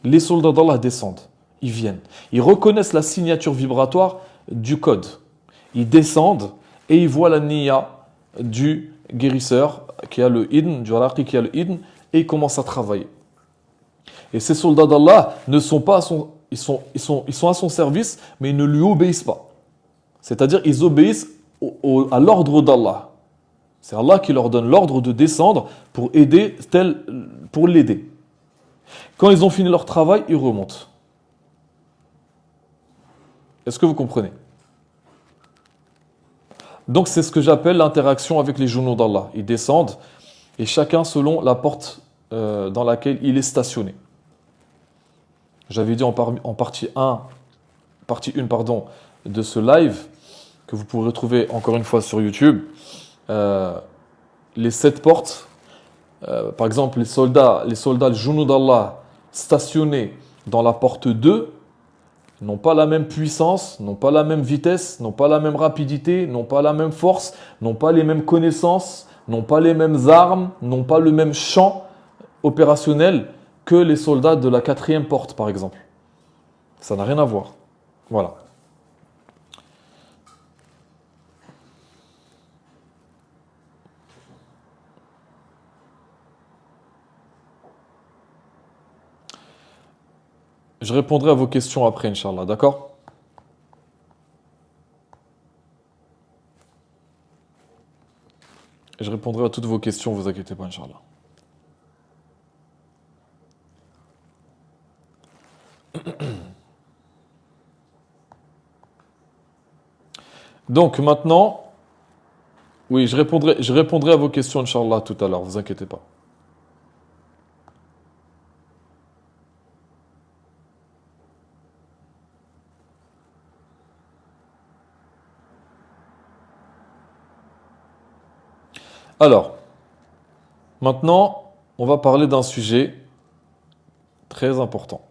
les soldats d'Allah descendent. Ils viennent. Ils reconnaissent la signature vibratoire du code. Ils descendent et ils voient la niya du guérisseur qui a le idn, du raqi qui a le idn, et ils commencent à travailler. Et ces soldats d'Allah ne sont pas à ils sont à son service, mais ils ne lui obéissent pas. C'est-à-dire ils obéissent à l'ordre d'Allah. C'est Allah qui leur donne l'ordre de descendre pour l'aider. Quand ils ont fini leur travail, ils remontent. Est-ce que vous comprenez? Donc c'est ce que j'appelle l'interaction avec les genoux d'Allah. Ils descendent et chacun selon la porte dans laquelle il est stationné. J'avais dit en partie 1 de ce live, que vous pourrez retrouver encore une fois sur YouTube, les 7 portes, par exemple les soldats, le genou d'Allah stationnés dans la porte 2, n'ont pas la même puissance, n'ont pas la même vitesse, n'ont pas la même rapidité, n'ont pas la même force, n'ont pas les mêmes connaissances, n'ont pas les mêmes armes, n'ont pas le même champ opérationnel que les soldats de la 4e porte, par exemple. Ça n'a rien à voir. Voilà. Je répondrai à vos questions après, Inch'Allah, d'accord? Je répondrai à toutes vos questions, vous inquiétez pas, Inch'Allah. Donc maintenant, oui, je répondrai à vos questions, Inch'Allah, tout à l'heure, vous inquiétez pas. Alors, maintenant, on va parler d'un sujet très important.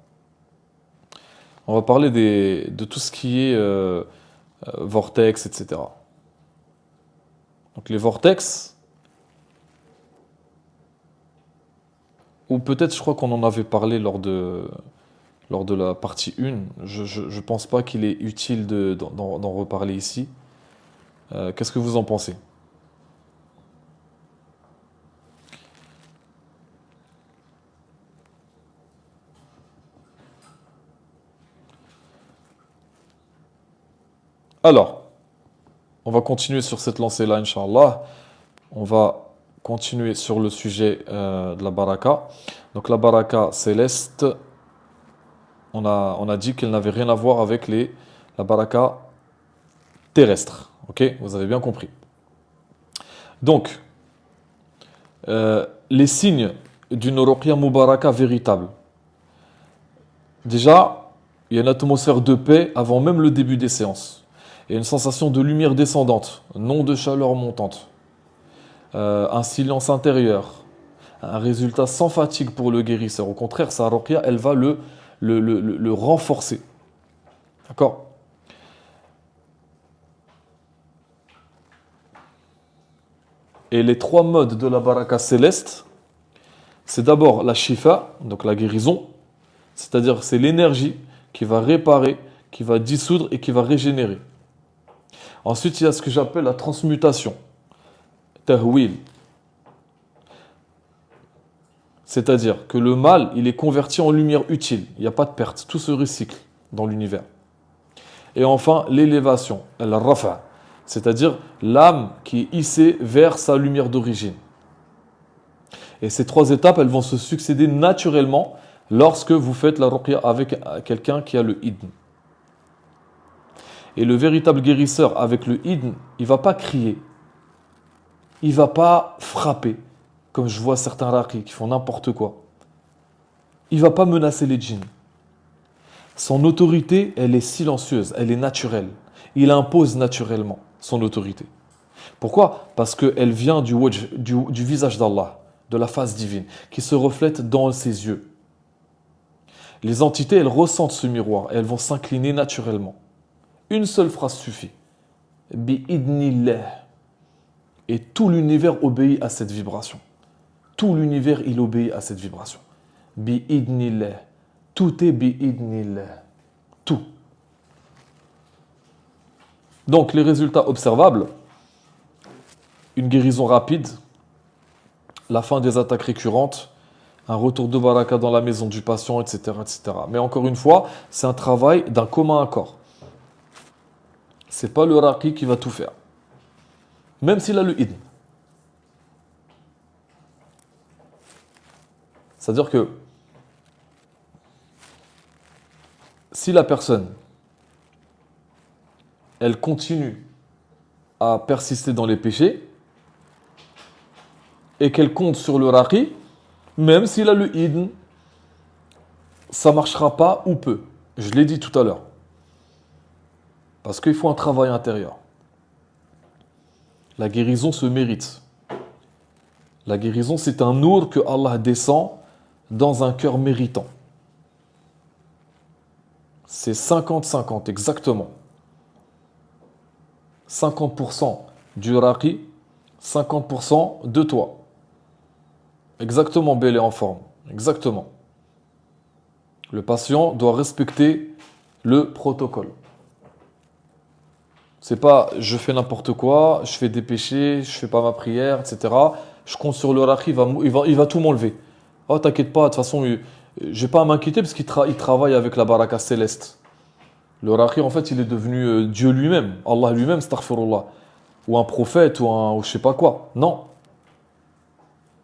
On va parler de tout ce qui est vortex, etc. Donc les vortex, ou peut-être je crois qu'on en avait parlé lors de la partie 1. Je ne pense pas qu'il est utile d'en reparler ici. Qu'est-ce que vous en pensez? Alors, on va continuer sur cette lancée-là, Inch'Allah. On va continuer sur le sujet de la baraka. Donc la baraka céleste, on a dit qu'elle n'avait rien à voir avec la baraka terrestre. Ok? Vous avez bien compris. Donc, les signes d'une ruqya mubaraka véritable. Déjà, il y a une atmosphère de paix avant même le début des séances. Il y a une sensation de lumière descendante, non de chaleur montante. Un silence intérieur, un résultat sans fatigue pour le guérisseur. Au contraire, sa ruqya, elle va le renforcer. D'accord? Et les 3 modes de la baraka céleste, c'est d'abord la shifa, donc la guérison, c'est-à-dire c'est l'énergie qui va réparer, qui va dissoudre et qui va régénérer. Ensuite, il y a ce que j'appelle la transmutation, tahwil. C'est-à-dire que le mal, il est converti en lumière utile. Il n'y a pas de perte. Tout se recycle dans l'univers. Et enfin, l'élévation, al-rafa, c'est-à-dire l'âme qui est hissée vers sa lumière d'origine. Et ces trois étapes, elles vont se succéder naturellement lorsque vous faites la ruqya avec quelqu'un qui a le idn. Et le véritable guérisseur avec le idn, il ne va pas crier, il ne va pas frapper, comme je vois certains raqis qui font n'importe quoi. Il ne va pas menacer les djinns. Son autorité, elle est silencieuse, elle est naturelle. Il impose naturellement son autorité. Pourquoi? Parce qu'elle vient du visage d'Allah, de la face divine, qui se reflète dans ses yeux. Les entités, elles ressentent ce miroir et elles vont s'incliner naturellement. Une seule phrase suffit. Bi-idnillah. Et tout l'univers obéit à cette vibration. Tout l'univers, il obéit à cette vibration. Bi-idnillah. Tout est bi-idnillah. Tout. Donc, les résultats observables, une guérison rapide, la fin des attaques récurrentes, un retour de baraka dans la maison du patient, etc., etc. Mais encore une fois, c'est un travail d'un commun accord. C'est pas le raqi qui va tout faire. Même s'il a le idn. C'est-à-dire que si la personne, elle continue à persister dans les péchés et qu'elle compte sur le raqi, même s'il a le idn, ça ne marchera pas ou peu. Je l'ai dit tout à l'heure. Parce qu'il faut un travail intérieur. La guérison se mérite. La guérison, c'est un nour que Allah descend dans un cœur méritant. C'est 50-50, exactement. 50% du raqi, 50% de toi. Exactement, belle et en forme. Exactement. Le patient doit respecter le protocole. C'est pas je fais n'importe quoi, je fais des péchés, je fais pas ma prière, etc. Je compte sur le raqi, il va tout m'enlever. Oh, t'inquiète pas, de toute façon, j'ai pas à m'inquiéter parce qu'il travaille avec la baraka céleste. Le raqi, en fait, il est devenu Dieu lui-même, Allah lui-même, astaghfirullah. Ou un prophète, ou je sais pas quoi. Non.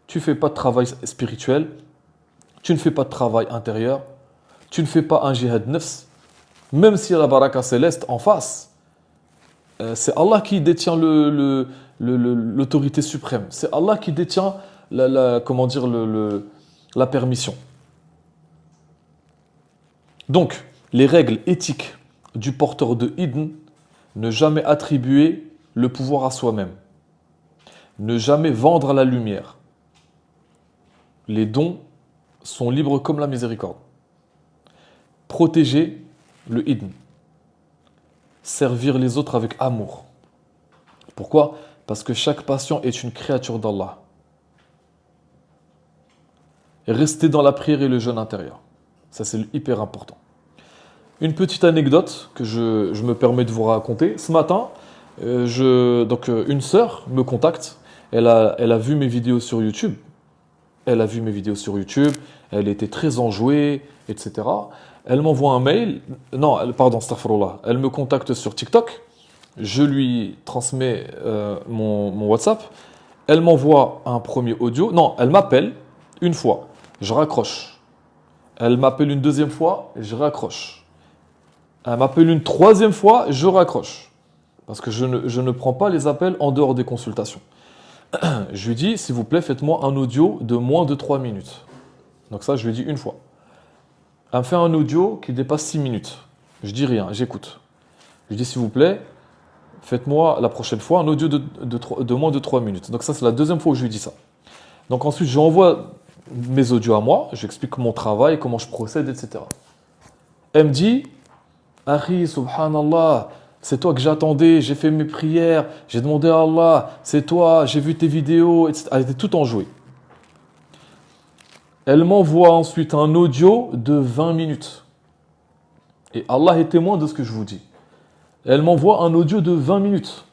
Tu fais pas de travail spirituel, tu ne fais pas de travail intérieur, tu ne fais pas un jihad nafs, même s'il y a la baraka céleste en face. C'est Allah qui détient l'autorité suprême. C'est Allah qui détient la permission. Donc, les règles éthiques du porteur de idn, ne jamais attribuer le pouvoir à soi-même. Ne jamais vendre la lumière. Les dons sont libres comme la miséricorde. Protéger le idn. Servir les autres avec amour. Pourquoi? Parce que chaque patient est une créature d'Allah. Rester dans la prière et le jeûne intérieur. Ça, c'est hyper important. Une petite anecdote que je me permets de vous raconter. Ce matin, une sœur me contacte. Elle a vu mes vidéos sur YouTube. Elle était très enjouée, etc. Elle m'envoie un mail. Non, astaghfirullah. Elle me contacte sur TikTok. Je lui transmets mon WhatsApp. Elle m'envoie un premier audio. Non, elle m'appelle une fois. Je raccroche. Elle m'appelle une deuxième fois. Je raccroche. Elle m'appelle une troisième fois. Je raccroche. Parce que je ne prends pas les appels en dehors des consultations. Je lui dis, s'il vous plaît, faites-moi un audio de moins de 3 minutes. Donc ça, je lui dis une fois. Elle me fait un audio qui dépasse 6 minutes. Je dis rien, j'écoute. Je lui dis, s'il vous plaît, faites-moi la prochaine fois un audio de moins de 3 minutes. Donc ça, c'est la deuxième fois où je lui dis ça. Donc ensuite, j'envoie mes audios à moi, j'explique mon travail, comment je procède, etc. Elle me dit, Akhi, subhanallah, c'est toi que j'attendais, j'ai fait mes prières, j'ai demandé à Allah, c'est toi, j'ai vu tes vidéos, etc. Elle était tout enjouée. Elle m'envoie ensuite un audio de 20 minutes. Et Allah est témoin de ce que je vous dis. Elle m'envoie un audio de 20 minutes.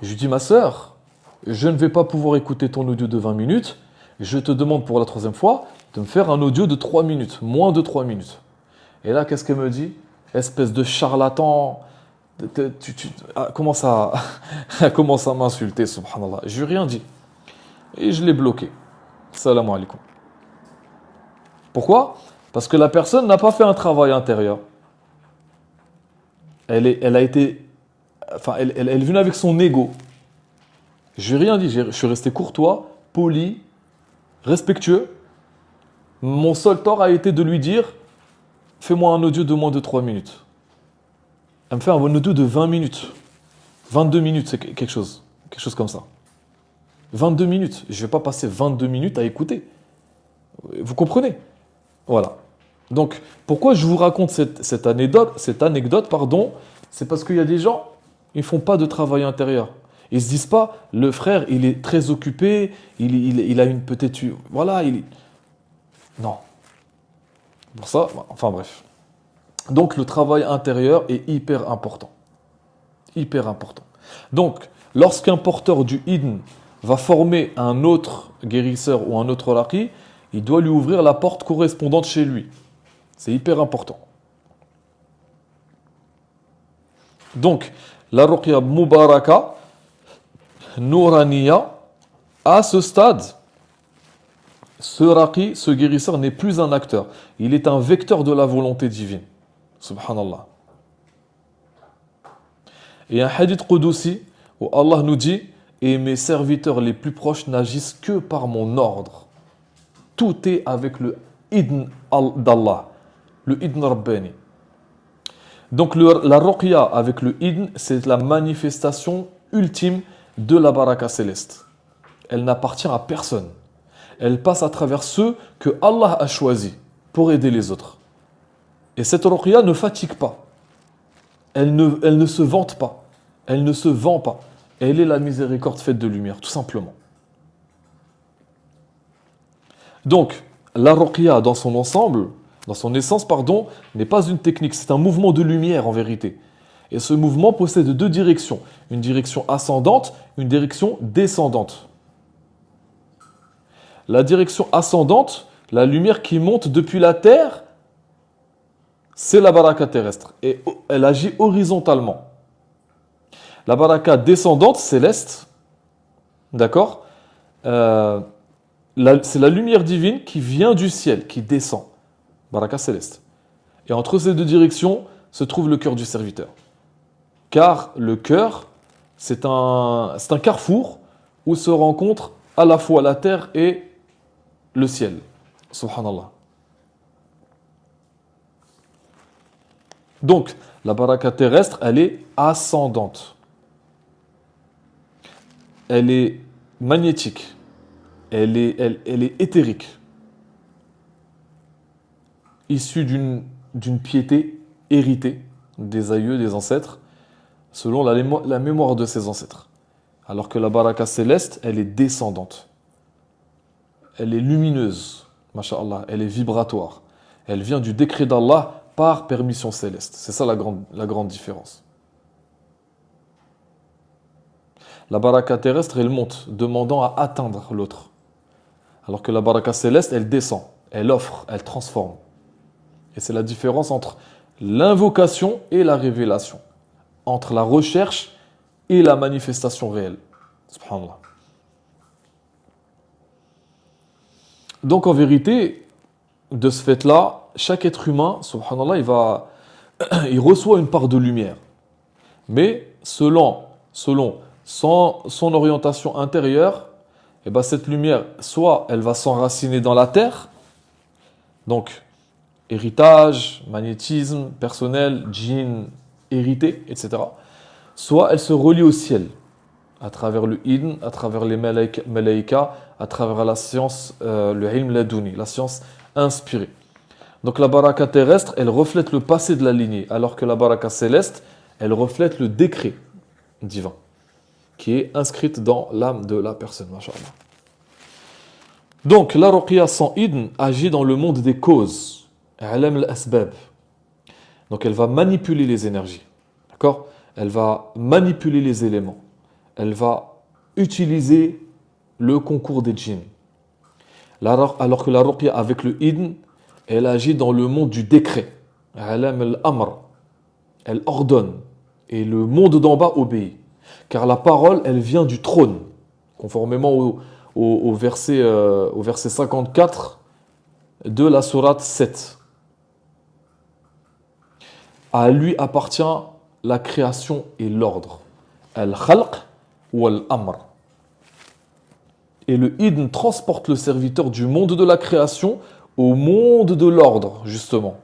Je lui dis, ma sœur, je ne vais pas pouvoir écouter ton audio de 20 minutes. je te demande pour la troisième fois de me faire un audio de 3 minutes, moins de 3 minutes. Et là, qu'est-ce qu'elle me dit? Espèce de charlatan, elle commence à, elle commence à m'insulter, subhanallah. Je lui ai rien dit. Et je l'ai bloqué. Salam alaikum. Pourquoi? Parce que la personne n'a pas fait un travail intérieur. Elle a été, enfin, elle est venue avec son ego. Je n'ai rien dit, je suis resté courtois, poli, respectueux. Mon seul tort a été de lui dire, fais-moi un audio de moins de 3 minutes. Elle me fait un audio de 20 minutes. 22 minutes, c'est quelque chose comme ça. 22 minutes. Je ne vais pas passer 22 minutes à écouter. Vous comprenez? Voilà. Donc, pourquoi je vous raconte cette anecdote, pardon, c'est parce qu'il y a des gens, ils ne font pas de travail intérieur. Ils ne se disent pas, le frère, il est très occupé, il a une peut-être... Voilà, Non. Pour ça, enfin bref. Donc, le travail intérieur est hyper important. Hyper important. Donc, lorsqu'un porteur du hidn va former un autre guérisseur ou un autre raqi, il doit lui ouvrir la porte correspondante chez lui. C'est hyper important. Donc, la ruqya mubaraka, nouraniya, à ce stade, ce raqi, ce guérisseur n'est plus un acteur. Il est un vecteur de la volonté divine. Subhanallah. Il y a un hadith qudusi où Allah nous dit « Et mes serviteurs les plus proches n'agissent que par mon ordre. » Tout est avec le idn d'Allah, le idn rabbani. Donc la ruqya avec le idn, c'est la manifestation ultime de la baraka céleste. Elle n'appartient à personne. Elle passe à travers ceux que Allah a choisis pour aider les autres. Et cette ruqya ne fatigue pas. Elle ne se vante pas. Elle ne se vend pas. Elle est la miséricorde faite de lumière, tout simplement. Donc, la ruqya dans son ensemble, dans son essence, pardon, n'est pas une technique, c'est un mouvement de lumière en vérité. Et ce mouvement possède deux directions. Une direction ascendante, une direction descendante. La direction ascendante, la lumière qui monte depuis la terre, c'est la baraka terrestre. Et elle agit horizontalement. La baraka descendante, céleste, d'accord, c'est la lumière divine qui vient du ciel, qui descend. Baraka céleste. Et entre ces deux directions se trouve le cœur du serviteur. Car le cœur, c'est un carrefour où se rencontrent à la fois la terre et le ciel. Subhanallah. Donc, la baraka terrestre, elle est ascendante. Elle est magnétique. Elle est éthérique. Issue d'une piété héritée des aïeux, des ancêtres, selon la mémoire de ses ancêtres. Alors que la baraka céleste, elle est descendante. Elle est lumineuse, masha'Allah, elle est vibratoire. Elle vient du décret d'Allah par permission céleste. C'est ça la grande différence. La baraka terrestre, elle monte, demandant à atteindre l'autre. Alors que la baraka céleste, elle descend, elle offre, elle transforme. Et c'est la différence entre l'invocation et la révélation. Entre la recherche et la manifestation réelle. Subhanallah. Donc en vérité, de ce fait-là, chaque être humain, subhanallah, il reçoit une part de lumière. Mais selon son orientation intérieure, eh ben cette lumière, soit elle va s'enraciner dans la terre, donc héritage, magnétisme, personnel, djinn, hérité, etc. Soit elle se relie au ciel, à travers le hidn, à travers les malaïka, à travers la science, le ilm ladouni, la science inspirée. Donc la baraka terrestre, elle reflète le passé de la lignée, alors que la baraka céleste, elle reflète le décret divin, qui est inscrite dans l'âme de la personne, masha'Allah. Donc la ruqya sans hidn agit dans le monde des causes, alam al-asbab. Donc elle va manipuler les énergies, d'accord? Elle va manipuler les éléments. Elle va utiliser le concours des djinns. Alors que la ruqya avec le idn, elle agit dans le monde du décret. Alam al-amr. Elle ordonne. Et le monde d'en bas obéit. Car la parole, elle vient du trône. Conformément au verset 54 de la sourate 7. À lui appartient la création et l'ordre. Al-khalq ou al-amr. Et le idn transporte le serviteur du monde de la création au monde de l'ordre, justement.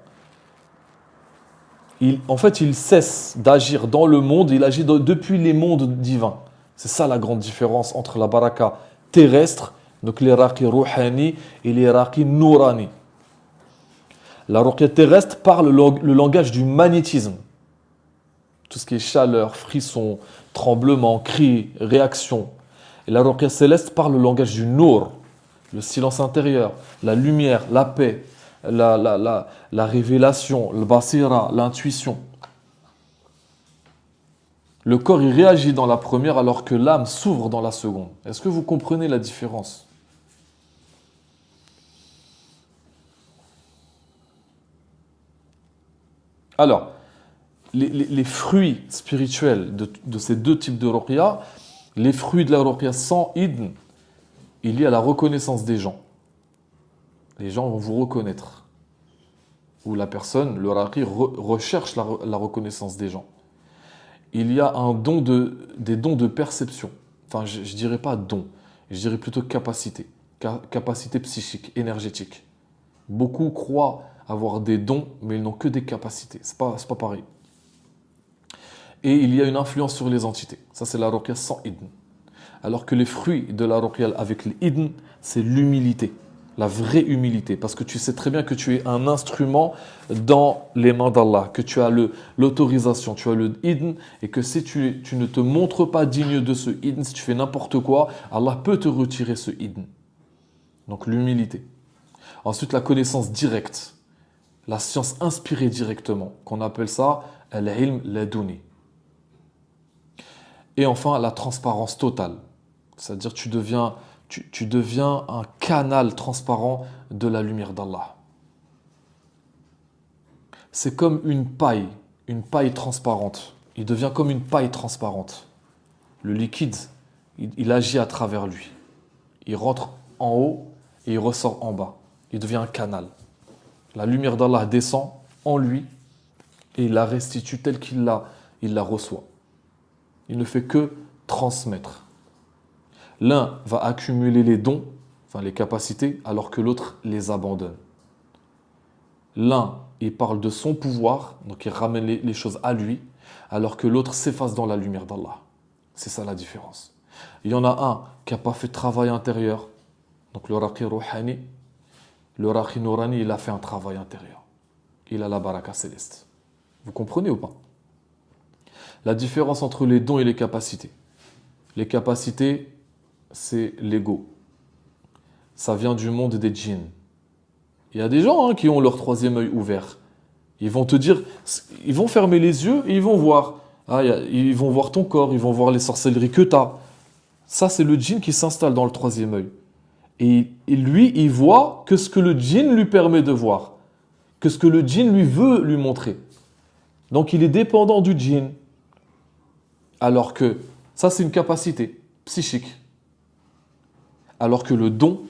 En fait, il cesse d'agir dans le monde, il agit depuis les mondes divins. C'est ça la grande différence entre la baraka terrestre, donc les raqi rouhani et les raqi nourani. La ruqya terrestre parle le langage du magnétisme. Tout ce qui est chaleur, frisson, tremblement, cris, réaction. Et la ruqya céleste parle le langage du nour, le silence intérieur, la lumière, la paix, la révélation, le basira, l'intuition. Le corps il réagit dans la première alors que l'âme s'ouvre dans la seconde. Est-ce que vous comprenez la différence? Alors, les fruits spirituels de ces deux types de ruqya, les fruits de la ruqya sans idn, il y a la reconnaissance des gens. Les gens vont vous reconnaître. Ou la personne, le raqi, recherche la reconnaissance des gens. Il y a des dons de perception. Enfin, je ne dirais pas dons, je dirais plutôt capacité. Capacité psychique, énergétique. Beaucoup croient avoir des dons, mais ils n'ont que des capacités. C'est pas pareil. Et il y a une influence sur les entités. Ça, c'est la ruqya sans idn. Alors que les fruits de la ruqya avec l'idn, c'est l'humilité. La vraie humilité. Parce que tu sais très bien que tu es un instrument dans les mains d'Allah. Que tu as l'autorisation, tu as le idn. Et que si tu ne te montres pas digne de ce idn, si tu fais n'importe quoi, Allah peut te retirer ce idn. Donc l'humilité. Ensuite, la connaissance directe. La science inspirée directement. Qu'on appelle ça al-ilm laduni. Et enfin, la transparence totale. C'est-à-dire tu deviens un canal transparent de la lumière d'Allah. C'est comme une paille transparente. Il devient comme une paille transparente. Le liquide, il agit à travers lui. Il rentre en haut et il ressort en bas. Il devient un canal. La lumière d'Allah descend en lui et il la restitue telle qu'il la reçoit. Il ne fait que transmettre. L'un va accumuler les dons, enfin les capacités, alors que l'autre les abandonne. L'un, il parle de son pouvoir, donc il ramène les choses à lui, alors que l'autre s'efface dans la lumière d'Allah. C'est ça la différence. Il y en a un qui n'a pas fait de travail intérieur, donc le raqi rouhani, le raqi nourani, il a fait un travail intérieur. Il a la baraka céleste. Vous comprenez ou pas? La différence entre les dons et les capacités. Les capacités, c'est l'ego. Ça vient du monde des djinns. Il y a des gens qui ont leur troisième œil ouvert. Ils vont te dire, ils vont fermer les yeux et ils vont voir. Ils vont voir ton corps, ils vont voir les sorcelleries que tu as. Ça, c'est le djinn qui s'installe dans le troisième œil. Et lui, il voit que ce que le djinn lui permet de voir. Que ce que le djinn lui veut lui montrer. Donc, il est dépendant du djinn. Alors que ça, c'est une capacité psychique. Alors que le don,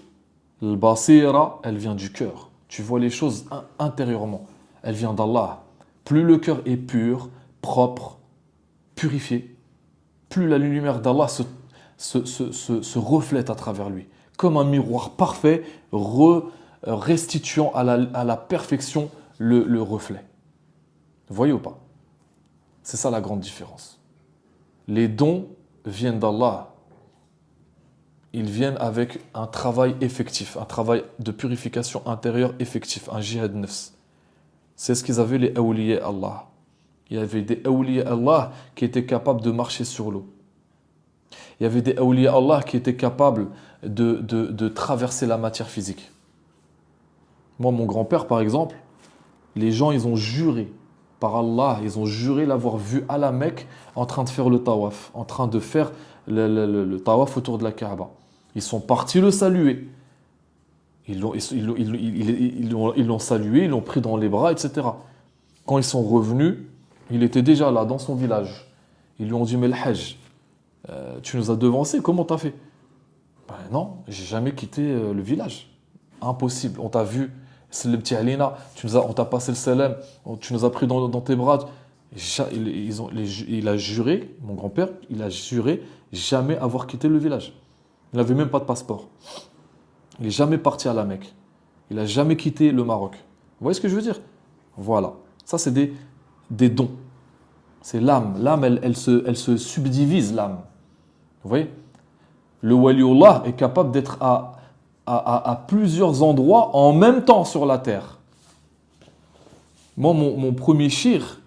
le basira, elle vient du cœur. Tu vois les choses intérieurement. Elle vient d'Allah. Plus le cœur est pur, propre, purifié, plus la lumière d'Allah se reflète à travers lui. Comme un miroir parfait, restituant à la perfection le reflet. Vous voyez ou pas? C'est ça la grande différence. Les dons viennent d'Allah. Ils viennent avec un travail effectif, un travail de purification intérieure effectif, un jihad nafs. C'est ce qu'ils avaient les awliya Allah. Il y avait des awliya Allah qui étaient capables de marcher sur l'eau. Il y avait des awliya Allah qui étaient capables de traverser la matière physique. Moi, mon grand-père, par exemple, les gens, ils ont juré par Allah, ils ont juré l'avoir vu à la Mecque en train de faire le tawaf, en train de faire le tawaf autour de la Kaaba. Ils sont partis le saluer. Ils l'ont salué, ils l'ont pris dans les bras, etc. Quand ils sont revenus, il était déjà là, dans son village. Ils lui ont dit, mais le Hajj, tu nous as devancés, comment t'as fait? Ben non, j'ai jamais quitté le village. Impossible. On t'a vu, c'est le petit Alina, on t'a passé le salam, tu nous as pris dans tes bras. Il a juré, mon grand-père, il a juré jamais avoir quitté le village. Il n'avait même pas de passeport. Il n'est jamais parti à la Mecque. Il n'a jamais quitté le Maroc. Vous voyez ce que je veux dire? Voilà. Ça, c'est des dons. C'est l'âme. L'âme, elle se subdivise, l'âme. Vous voyez? Le waliullah est capable d'être à plusieurs endroits en même temps sur la terre. Moi, mon premier shir,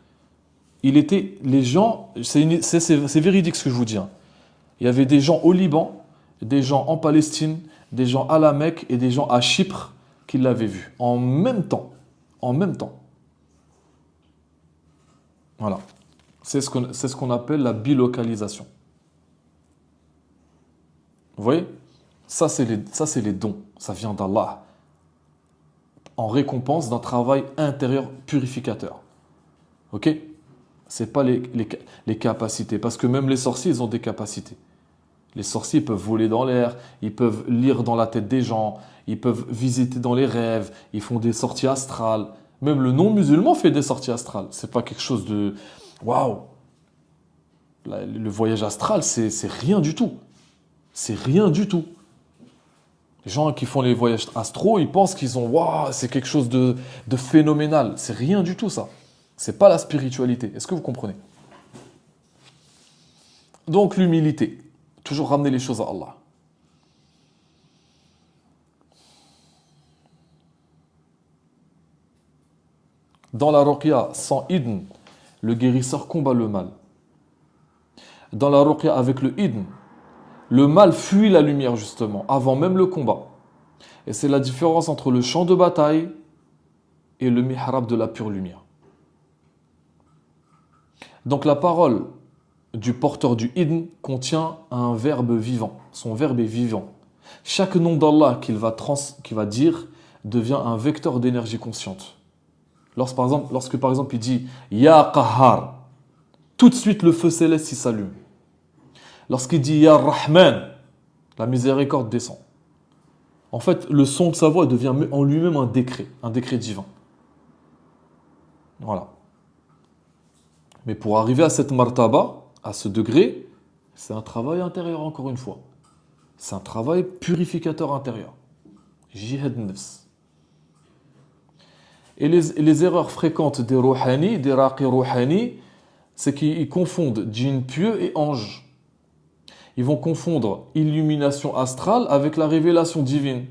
il était... Les gens... C'est véridique ce que je vous dis. Hein. Il y avait des gens au Liban, des gens en Palestine, des gens à la Mecque et des gens à Chypre qui l'avaient vu. En même temps. En même temps. Voilà. C'est ce qu'on appelle la bilocalisation. Vous voyez? Ça, c'est les dons. Ça vient d'Allah. En récompense d'un travail intérieur purificateur. Ok? C'est pas les capacités. Parce que même les sorciers, ils ont des capacités. Les sorciers peuvent voler dans l'air, ils peuvent lire dans la tête des gens, ils peuvent visiter dans les rêves, ils font des sorties astrales. Même le non-musulman fait des sorties astrales. C'est pas quelque chose de... Waouh! Le voyage astral, c'est rien du tout. C'est rien du tout. Les gens qui font les voyages astro, ils pensent qu'ils ont... Waouh, c'est quelque chose de phénoménal. C'est rien du tout, ça. C'est pas la spiritualité. Est-ce que vous comprenez? Donc, l'humilité. Toujours ramener les choses à Allah. Dans la ruqya sans idn, le guérisseur combat le mal. Dans la ruqya avec le idn, le mal fuit la lumière justement, avant même le combat. Et c'est la différence entre le champ de bataille et le mihrab de la pure lumière. Donc la parole du porteur du idn contient un verbe vivant. Son verbe est vivant. Chaque nom d'Allah qu'il va dire devient un vecteur d'énergie consciente. Lorsque par exemple il dit Ya Qahhar, tout de suite le feu céleste s'allume. Lorsqu'il dit Ya Rahman, la miséricorde descend. En fait, le son de sa voix devient en lui-même un décret divin. Voilà. Mais pour arriver à cette martaba, à ce degré, c'est un travail intérieur encore une fois. C'est un travail purificateur intérieur. Jihad nafs. Et les erreurs fréquentes des rouhani, des raqi rouhani, c'est qu'ils confondent djinn pieux et ange. Ils vont confondre illumination astrale avec la révélation divine.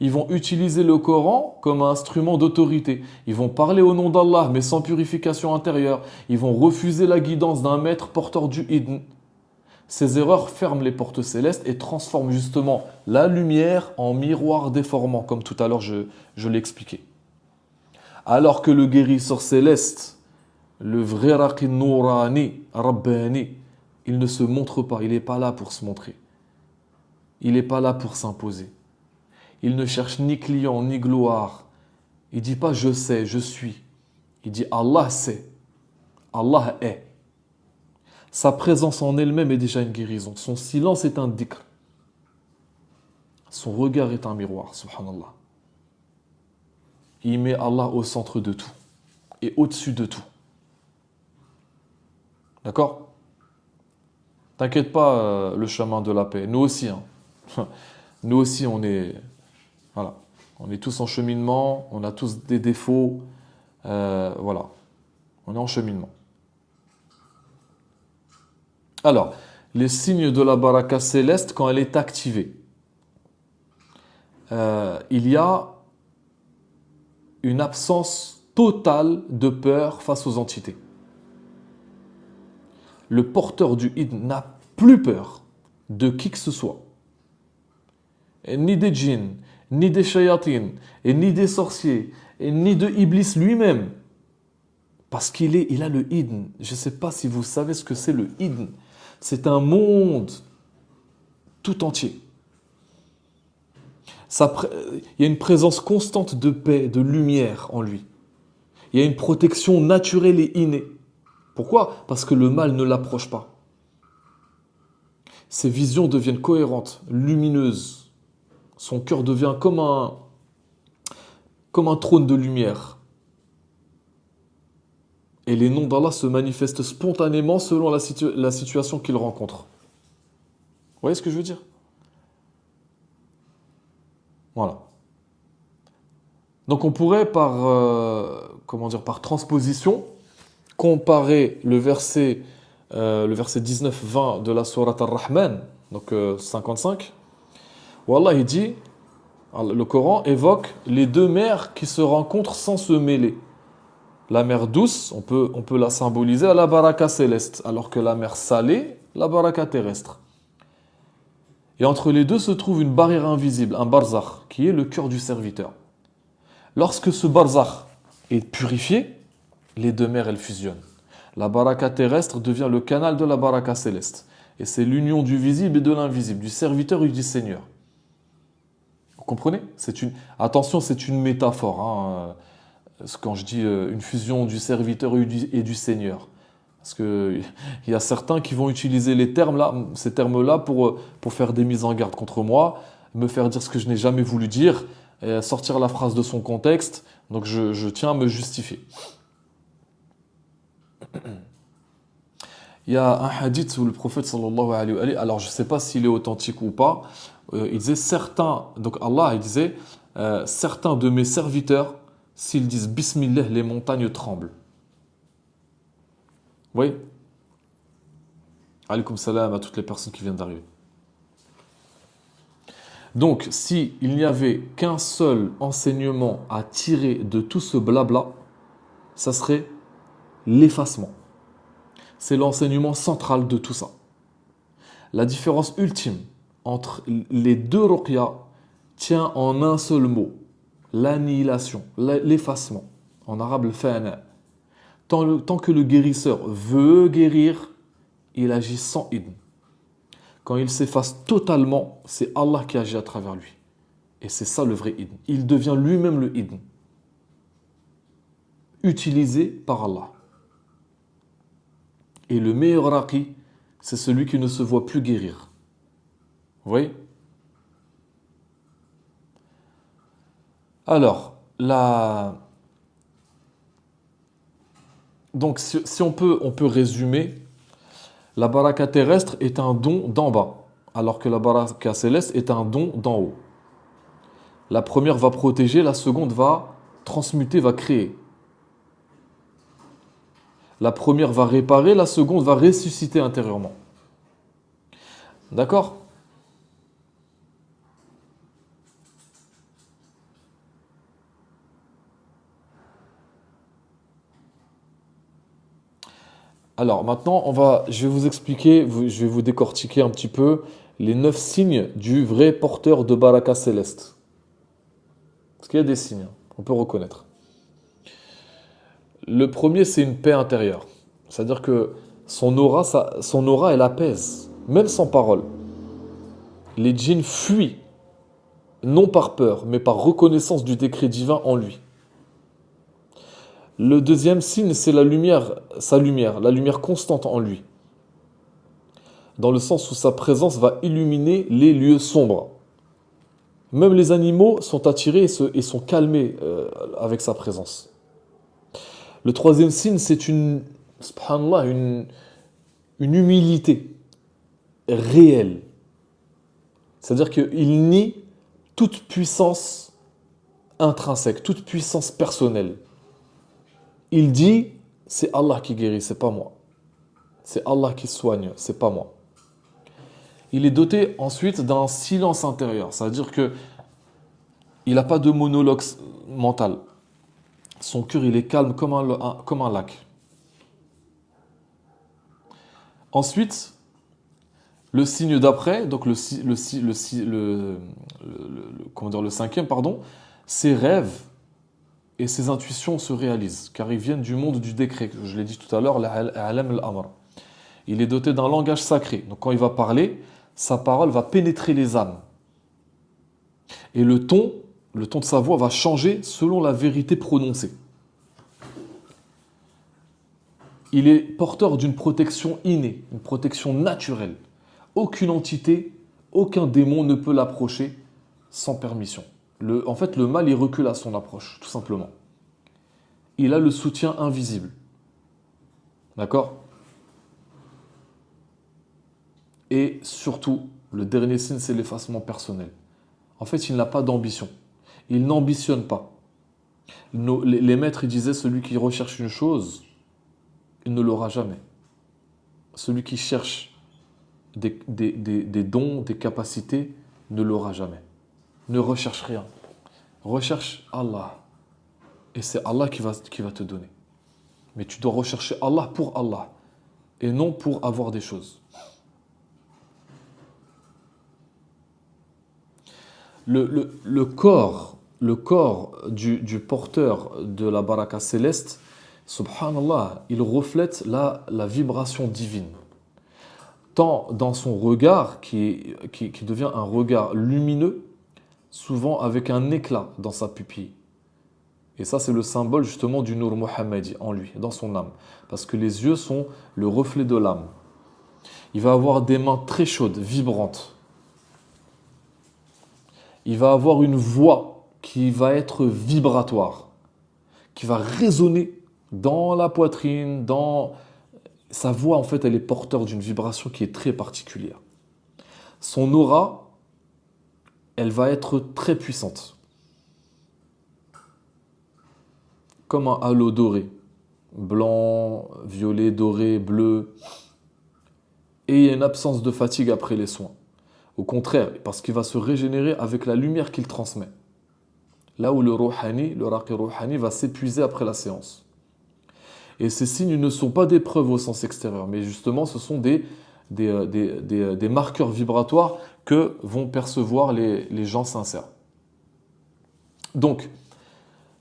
Ils vont utiliser le Coran comme un instrument d'autorité. Ils vont parler au nom d'Allah, mais sans purification intérieure. Ils vont refuser la guidance d'un maître porteur du idn. Ces erreurs ferment les portes célestes et transforment justement la lumière en miroir déformant, comme tout à l'heure je l'ai expliqué. Alors que le guérisseur céleste, le vrai raqi nourani, rabbani, il ne se montre pas, il n'est pas là pour se montrer. Il n'est pas là pour s'imposer. Il ne cherche ni client, ni gloire. Il ne dit pas je sais, je suis. Il dit Allah sait, Allah est. Sa présence en elle-même est déjà une guérison. Son silence est un dhikr. Son regard est un miroir, subhanallah. Il met Allah au centre de tout et au-dessus de tout. D'accord? T'inquiète pas, le chemin de la paix. Nous aussi, hein. Nous aussi, voilà. On est tous en cheminement, on a tous des défauts. Voilà. On est en cheminement. Alors, les signes de la baraka céleste quand elle est activée. Il y a une absence totale de peur face aux entités. Le porteur du idn n'a plus peur de qui que ce soit. Et ni des djinns, ni des shayatines, et ni des sorciers, et ni de Iblis lui-même. Parce il a le idn. Je ne sais pas si vous savez ce que c'est le idn. C'est un monde tout entier. Il y a une présence constante de paix, de lumière en lui. Il y a une protection naturelle et innée. Pourquoi? Parce que le mal ne l'approche pas. Ses visions deviennent cohérentes, lumineuses. Son cœur devient comme un trône de lumière. Et les noms d'Allah se manifestent spontanément selon la situation qu'il rencontre. Vous voyez ce que je veux dire? Voilà. Donc on pourrait par transposition, comparer le verset 19-20 de la sourate Ar-Rahman, donc 55, où Allah il dit, le Coran évoque les deux mers qui se rencontrent sans se mêler. La mer douce, on peut la symboliser à la baraka céleste, alors que la mer salée, la baraka terrestre. Et entre les deux se trouve une barrière invisible, un barzakh, qui est le cœur du serviteur. Lorsque ce barzakh est purifié, les deux mers, elles fusionnent. La baraka terrestre devient le canal de la baraka céleste. Et c'est l'union du visible et de l'invisible, du serviteur et du Seigneur. Vous comprenez? Attention, c'est une métaphore, hein, quand je dis une fusion du serviteur et du Seigneur. Parce qu'il y a certains qui vont utiliser ces termes-là pour faire des mises en garde contre moi, me faire dire ce que je n'ai jamais voulu dire, et sortir la phrase de son contexte. Donc je tiens à me justifier. Il y a un hadith où le prophète sallallahu alayhi wa sallam, alors je ne sais pas s'il est authentique ou pas, il disait donc Allah il disait, certains de mes serviteurs, s'ils disent Bismillah, les montagnes tremblent. Oui. Alaykoum salam à toutes les personnes qui viennent d'arriver. Donc, s'il n'y avait qu'un seul enseignement à tirer de tout ce blabla, ça serait l'effacement. C'est l'enseignement central de tout ça. La différence ultime entre les deux ruqya tient en un seul mot, l'annihilation, l'effacement. En arabe, le fana. Tant que le guérisseur veut guérir, il agit sans idn. Quand il s'efface totalement, c'est Allah qui agit à travers lui. Et c'est ça le vrai idn. Il devient lui-même le idn. Utilisé par Allah. Et le meilleur raqi, c'est celui qui ne se voit plus guérir. Vous voyez? Alors, donc si on peut résumer, la baraka terrestre est un don d'en bas, alors que la baraka céleste est un don d'en haut. La première va protéger, la seconde va transmuter, va créer. La première va réparer, la seconde va ressusciter intérieurement. D'accord? Alors maintenant, je vais vous expliquer, je vais vous décortiquer un petit peu les 9 signes du vrai porteur de baraka céleste. Parce qu'il y a des signes, on peut reconnaître. Le premier, c'est une paix intérieure. C'est-à-dire que son aura, elle apaise, même sans parole. Les djinns fuient, non par peur, mais par reconnaissance du décret divin en lui. Le deuxième signe, c'est la lumière constante en lui. Dans le sens où sa présence va illuminer les lieux sombres. Même les animaux sont attirés et sont calmés avec sa présence. Le troisième signe, c'est subhanallah, une humilité réelle. C'est-à-dire qu'il nie toute puissance intrinsèque, toute puissance personnelle. Il dit, c'est Allah qui guérit, c'est pas moi. C'est Allah qui soigne, c'est pas moi. Il est doté ensuite d'un silence intérieur, c'est-à-dire que il n'a pas de monologue mental. Son cœur, il est calme comme un lac. Ensuite, le signe d'après, donc le cinquième, ses rêves et ses intuitions se réalisent, car ils viennent du monde du décret. Je l'ai dit tout à l'heure, l'Alam al-Amr. Il est doté d'un langage sacré. Donc quand il va parler, sa parole va pénétrer les âmes. Et le ton de sa voix va changer selon la vérité prononcée. Il est porteur d'une protection innée, une protection naturelle. Aucune entité, aucun démon ne peut l'approcher sans permission. En fait, le mal, il recule à son approche, tout simplement. Il a le soutien invisible. D'accord? Et surtout, le dernier signe, c'est l'effacement personnel. En fait, il n'a pas d'ambition. Il n'ambitionne pas. Les maîtres, ils disaient, celui qui recherche une chose, il ne l'aura jamais. Celui qui cherche des dons, des capacités, ne l'aura jamais. Ne recherche rien. Recherche Allah. Et c'est Allah qui va te donner. Mais tu dois rechercher Allah pour Allah. Et non pour avoir des choses. Le corps du porteur de la baraka céleste, subhanallah, il reflète la vibration divine. Tant dans son regard, qui devient un regard lumineux, souvent avec un éclat dans sa pupille. Et ça, c'est le symbole justement du Nour Mohammedi en lui, dans son âme. Parce que les yeux sont le reflet de l'âme. Il va avoir des mains très chaudes, vibrantes. Il va avoir une voix qui va être vibratoire, qui va résonner dans la poitrine, Sa voix, en fait, elle est porteur d'une vibration qui est très particulière. Son aura, elle va être très puissante. Comme un halo doré. Blanc, violet, doré, bleu. Et il y a une absence de fatigue après les soins. Au contraire, parce qu'il va se régénérer avec la lumière qu'il transmet. Là où le raqi rouhani va s'épuiser après la séance. Et ces signes ne sont pas des preuves au sens extérieur, mais justement ce sont des marqueurs vibratoires que vont percevoir les gens sincères. Donc,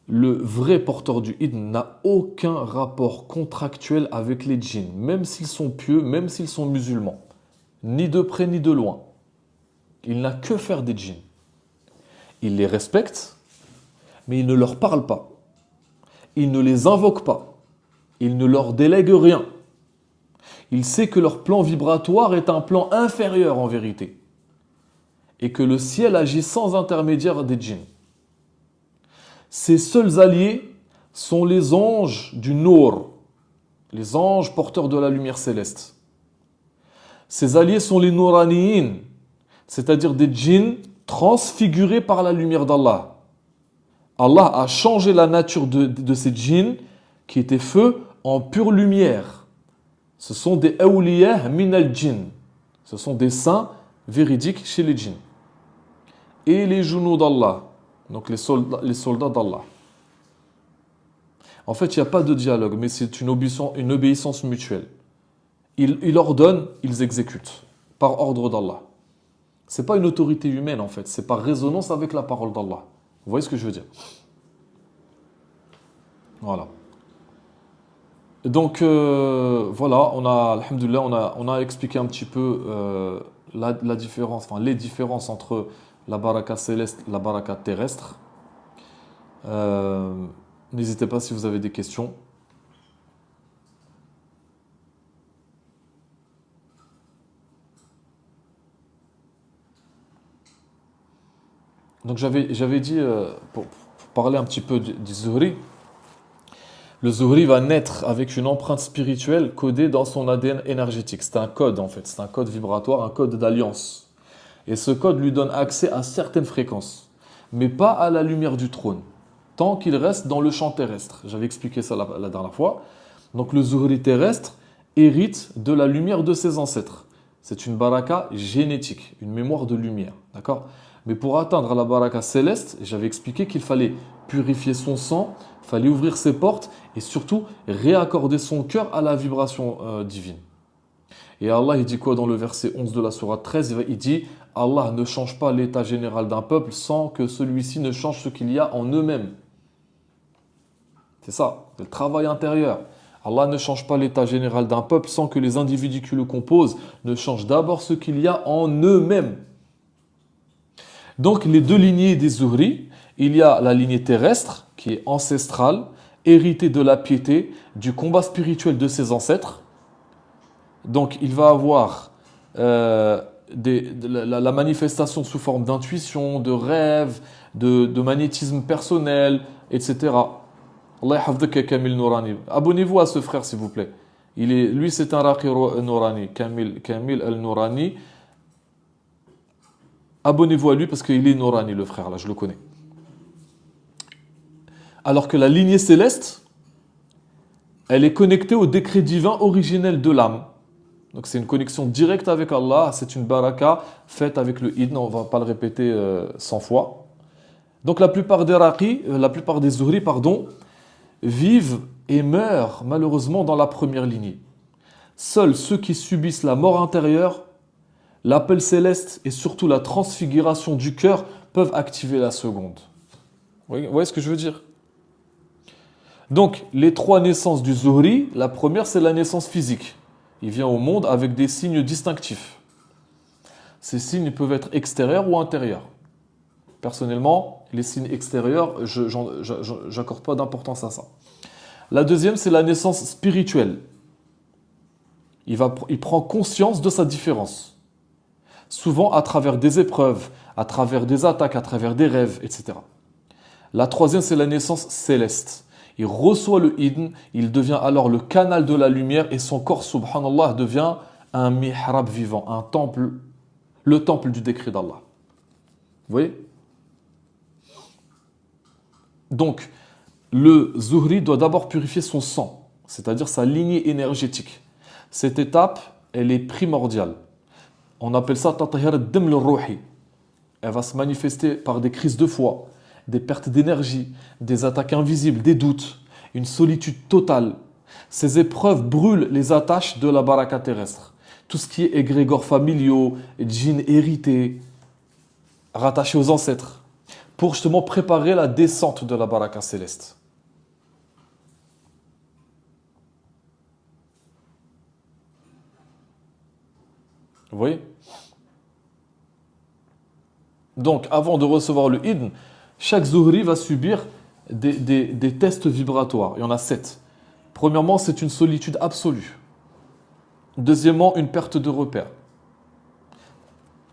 le vrai porteur du Id n'a aucun rapport contractuel avec les djinns, même s'ils sont pieux, même s'ils sont musulmans. Ni de près ni de loin. Il n'a que faire des djinns. Il les respecte, mais il ne leur parle pas. Il ne les invoque pas. Il ne leur délègue rien. Il sait que leur plan vibratoire est un plan inférieur en vérité. Et que le ciel agit sans intermédiaire des djinns. Ses seuls alliés sont les anges du Nour, les anges porteurs de la lumière céleste. Ses alliés sont les Nouraniyin, c'est-à-dire des djinns transfigurés par la lumière d'Allah. Allah a changé la nature de ces djinns qui étaient feu en pure lumière. Ce sont des awliya min al-djinn. Ce sont des saints véridiques chez les djinns. Et les junud d'Allah, donc les soldats d'Allah. En fait, il n'y a pas de dialogue, mais c'est une obéissance mutuelle. Il ordonne, ils exécutent, par ordre d'Allah. Ce n'est pas une autorité humaine, en fait. C'est par résonance avec la parole d'Allah. Vous voyez ce que je veux dire? Voilà. Donc, voilà, alhamdoulilah, on a expliqué un petit peu la différence, enfin les différences entre la baraka céleste et la baraka terrestre. N'hésitez pas si vous avez des questions. Donc j'avais dit, pour parler un petit peu du Zuhri, le Zuhri va naître avec une empreinte spirituelle codée dans son ADN énergétique. C'est un code en fait, c'est un code vibratoire, un code d'alliance. Et ce code lui donne accès à certaines fréquences, mais pas à la lumière du trône, tant qu'il reste dans le champ terrestre. J'avais expliqué ça la dernière fois. Donc le Zuhri terrestre hérite de la lumière de ses ancêtres. C'est une baraka génétique, une mémoire de lumière, d'accord? Mais pour atteindre la baraka céleste, j'avais expliqué qu'il fallait purifier son sang, il fallait ouvrir ses portes et surtout réaccorder son cœur à la vibration divine. Et Allah, il dit quoi dans le verset 11 de la sourate 13? Il dit « Allah ne change pas l'état général d'un peuple sans que celui-ci ne change ce qu'il y a en eux-mêmes. » C'est ça, c'est le travail intérieur. Allah ne change pas l'état général d'un peuple sans que les individus qui le composent ne changent d'abord ce qu'il y a en eux-mêmes. Donc les deux lignées des Zuhri, il y a la lignée terrestre qui est ancestrale, héritée de la piété, du combat spirituel de ses ancêtres. Donc il va avoir la manifestation sous forme d'intuition, de rêve, de magnétisme personnel, etc. Allah yahfadhak Kamil Nourani. Abonnez-vous à ce frère s'il vous plaît. Lui c'est un Raqi Nourani, Kamil al-Nourani. Abonnez-vous à lui parce qu'il est Nourani le frère là, je le connais. Alors que la lignée céleste, elle est connectée au décret divin originel de l'âme. Donc c'est une connexion directe avec Allah, c'est une baraka faite avec le idn, on ne va pas le répéter 100 fois. Donc la plupart des raqis, la plupart des zuhri, pardon, vivent et meurent malheureusement dans la première lignée. Seuls ceux qui subissent la mort intérieure, l'appel céleste et surtout la transfiguration du cœur peuvent activer la seconde. Vous voyez ce que je veux dire? Donc les trois naissances du zuhri, la première c'est la naissance physique. Il vient au monde avec des signes distinctifs. Ces signes peuvent être extérieurs ou intérieurs. Personnellement, les signes extérieurs, je n'accorde pas d'importance à ça. La deuxième, c'est la naissance spirituelle. Il prend conscience de sa différence. Souvent à travers des épreuves, à travers des attaques, à travers des rêves, etc. La troisième, c'est la naissance céleste. Il reçoit le idn, il devient alors le canal de la lumière et son corps, subhanallah, devient un mihrab vivant, un temple, le temple du décret d'Allah. Vous voyez? Donc, le zuhri doit d'abord purifier son sang, c'est-à-dire sa lignée énergétique. Cette étape, elle est primordiale. On appelle ça tatahir ad-dim al-ruhi. Elle va se manifester par des crises de foi, des pertes d'énergie, des attaques invisibles, des doutes, une solitude totale. Ces épreuves brûlent les attaches de la baraka terrestre. Tout ce qui est égrégores familiaux, djinns hérités, rattachés aux ancêtres, pour justement préparer la descente de la baraka céleste. Vous voyez? Donc, avant de recevoir le idn, chaque zuhri va subir des tests vibratoires. Il y en a 7. Premièrement, c'est une solitude absolue. Deuxièmement, une perte de repère.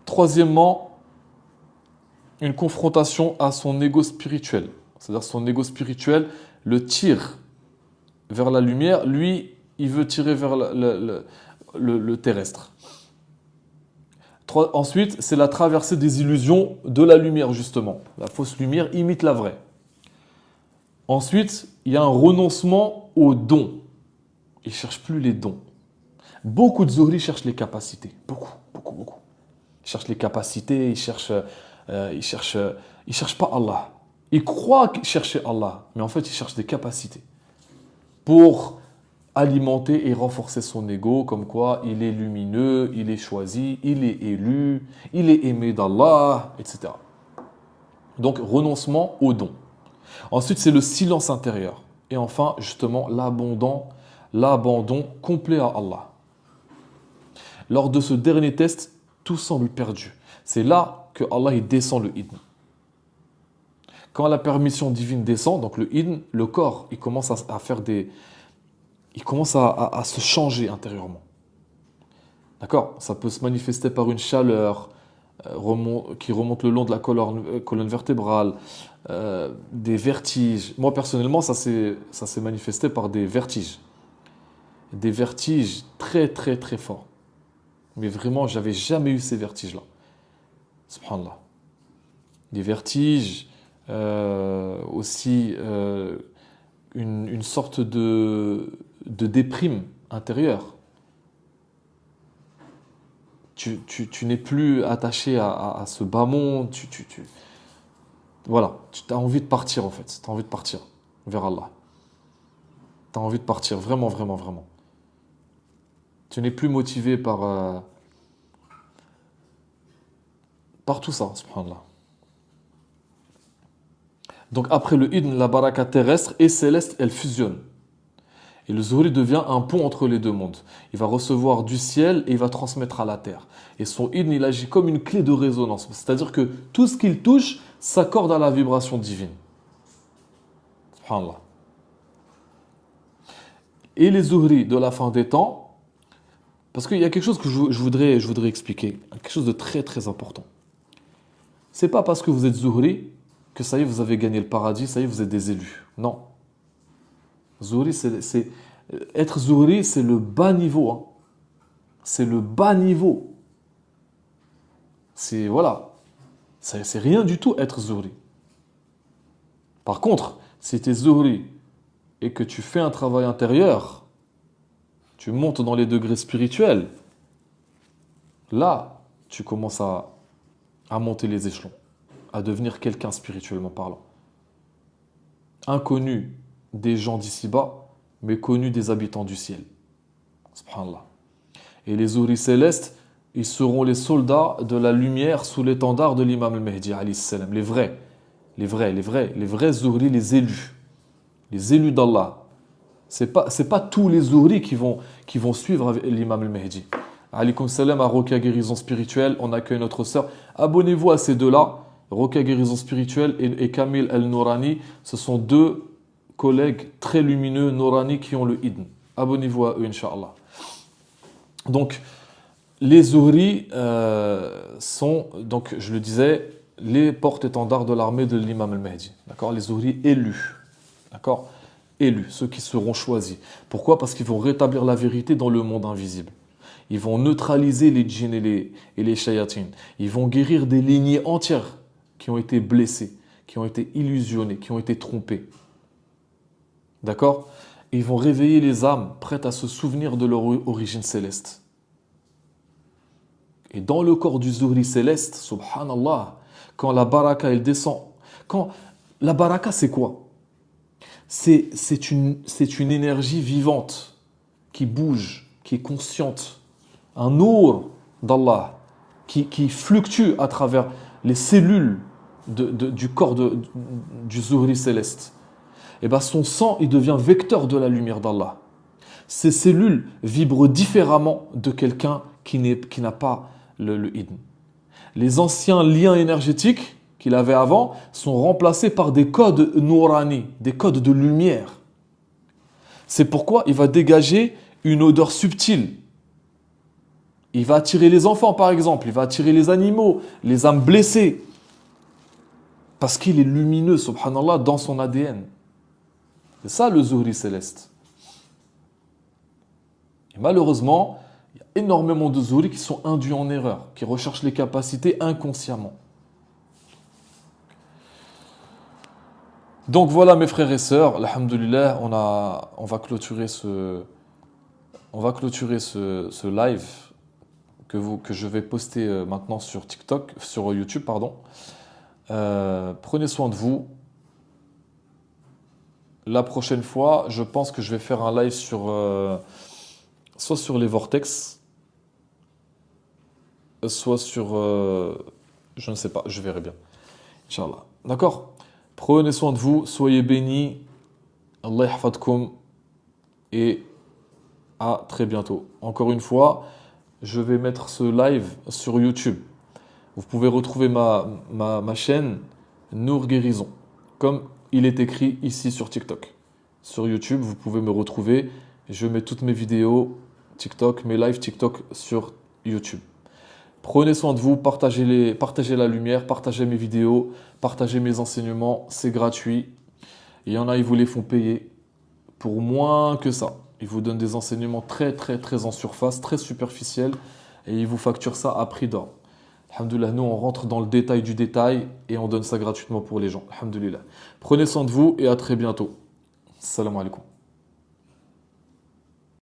Troisièmement, une confrontation à son ego spirituel. C'est-à-dire son ego spirituel le tire vers la lumière. Lui, il veut tirer vers le terrestre. Ensuite, c'est la traversée des illusions de la lumière, justement. La fausse lumière imite la vraie. Ensuite, il y a un renoncement aux dons. Ils ne cherchent plus les dons. Beaucoup de zuhri cherchent les capacités. Beaucoup. Ils cherchent les capacités, ils cherchent pas Allah. Ils croient chercher Allah, mais en fait, ils cherchent des capacités pour alimenter et renforcer son ego, comme quoi il est lumineux, il est choisi, il est élu, il est aimé d'Allah, etc. Donc, renoncement aux dons. Ensuite, c'est le silence intérieur. Et enfin, justement, l'abandon complet à Allah. Lors de ce dernier test, tout semble perdu. C'est là que Allah il descend le idn. Quand la permission divine descend, donc le idn, le corps, il commence à faire des... Il commence à se changer intérieurement. D'accord? Ça peut se manifester par une chaleur qui remonte le long de la colonne vertébrale, des vertiges. Moi, personnellement, ça s'est manifesté par des vertiges. Des vertiges très, très, très forts. Mais vraiment, j'avais jamais eu ces vertiges-là. Subhanallah. Des vertiges, aussi une sorte de déprime intérieure. Tu n'es plus attaché à ce bas monde. Voilà, tu as envie de partir en fait. Tu as envie de partir vers Allah. Tu as envie de partir, vraiment, vraiment, vraiment. Tu n'es plus motivé par tout ça, subhanallah. Donc après le idn, la baraka terrestre et céleste, elle fusionne. Et le Zuhri devient un pont entre les deux mondes. Il va recevoir du ciel et il va transmettre à la terre. Et son idn, il agit comme une clé de résonance. C'est-à-dire que tout ce qu'il touche s'accorde à la vibration divine. Subhanallah. Et les Zuhri de la fin des temps, parce qu'il y a quelque chose que je voudrais expliquer, quelque chose de très très important. C'est pas parce que vous êtes Zuhri que ça y est, vous avez gagné le paradis, ça y est, vous êtes des élus. Non. Zuhri, être Zuhri, c'est le bas niveau. Hein. C'est le bas niveau. Voilà. C'est rien du tout être Zuhri. Par contre, si tu es Zuhri et que tu fais un travail intérieur, tu montes dans les degrés spirituels, là, tu commences à monter les échelons, à devenir quelqu'un spirituellement parlant. Inconnu des gens d'ici-bas, mais connu des habitants du ciel. Subhanallah. Et les Zuhri célestes, ils seront les soldats de la lumière sous l'étendard de l'imam al-Mahdi, alayhi salam. Les vrais Zuhri, les élus d'Allah. C'est pas tous les Zuhri qui vont suivre l'imam al-Mahdi. Alaykoum salam à Rokia Guérison Spirituelle, on accueille notre sœur. Abonnez-vous à ces deux-là, Rokia Guérison Spirituelle et Kamil El-Nourani. Ce sont deux collègues très lumineux, Nourani, qui ont le idn. Abonnez-vous à eux, Inch'Allah. Donc, les Zuhri sont, donc, je le disais, les porte-étendards de l'armée de l'imam al-Mahdi. D'accord ? Les Zuhri élus. D'accord ? Élus, ceux qui seront choisis. Pourquoi ? Parce qu'ils vont rétablir la vérité dans le monde invisible. Ils vont neutraliser les djinns et les shayatines. Ils vont guérir des lignées entières qui ont été blessées, qui ont été illusionnées, qui ont été trompées. D'accord ? Ils vont réveiller les âmes prêtes à se souvenir de leur origine céleste. Et dans le corps du Zuhri céleste, subhanallah, quand la baraka elle descend, la baraka c'est quoi ? C'est une énergie vivante qui bouge, qui est consciente, un nour d'Allah qui fluctue à travers les cellules du corps du Zuhri céleste. Et bien son sang il devient vecteur de la lumière d'Allah. Ces cellules vibrent différemment de quelqu'un qui n'a pas le idn. Les anciens liens énergétiques qu'il avait avant sont remplacés par des codes nourani, des codes de lumière. C'est pourquoi il va dégager une odeur subtile. Il va attirer les enfants par exemple, il va attirer les animaux, les âmes blessées. Parce qu'il est lumineux, subhanallah, dans son ADN. C'est ça le Zuhri céleste. Et malheureusement, il y a énormément de Zuhri qui sont induits en erreur, qui recherchent les capacités inconsciemment. Donc voilà mes frères et sœurs, alhamdoulilah, on va clôturer ce live que je vais poster maintenant sur TikTok, sur YouTube, pardon. Prenez soin de vous. La prochaine fois, je pense que je vais faire un live soit sur les vortex, soit sur... je ne sais pas, je verrai bien. Inch'Allah. D'accord ? Prenez soin de vous, soyez bénis. Allah yahfadkoum. Et à très bientôt. Encore une fois, je vais mettre ce live sur YouTube. Vous pouvez retrouver ma chaîne Nour Guérison, comme il est écrit ici sur TikTok. Sur YouTube, vous pouvez me retrouver. Je mets toutes mes vidéos TikTok, mes lives TikTok sur YouTube. Prenez soin de vous, partagez la lumière, partagez mes vidéos, partagez mes enseignements, c'est gratuit. Il y en a, ils vous les font payer pour moins que ça. Ils vous donnent des enseignements très, très, très en surface, très superficiels, et ils vous facturent ça à prix d'or. Alhamdoulilah, nous on rentre dans le détail du détail et on donne ça gratuitement pour les gens. Alhamdoulilah. Prenez soin de vous et à très bientôt. Salam alaikum.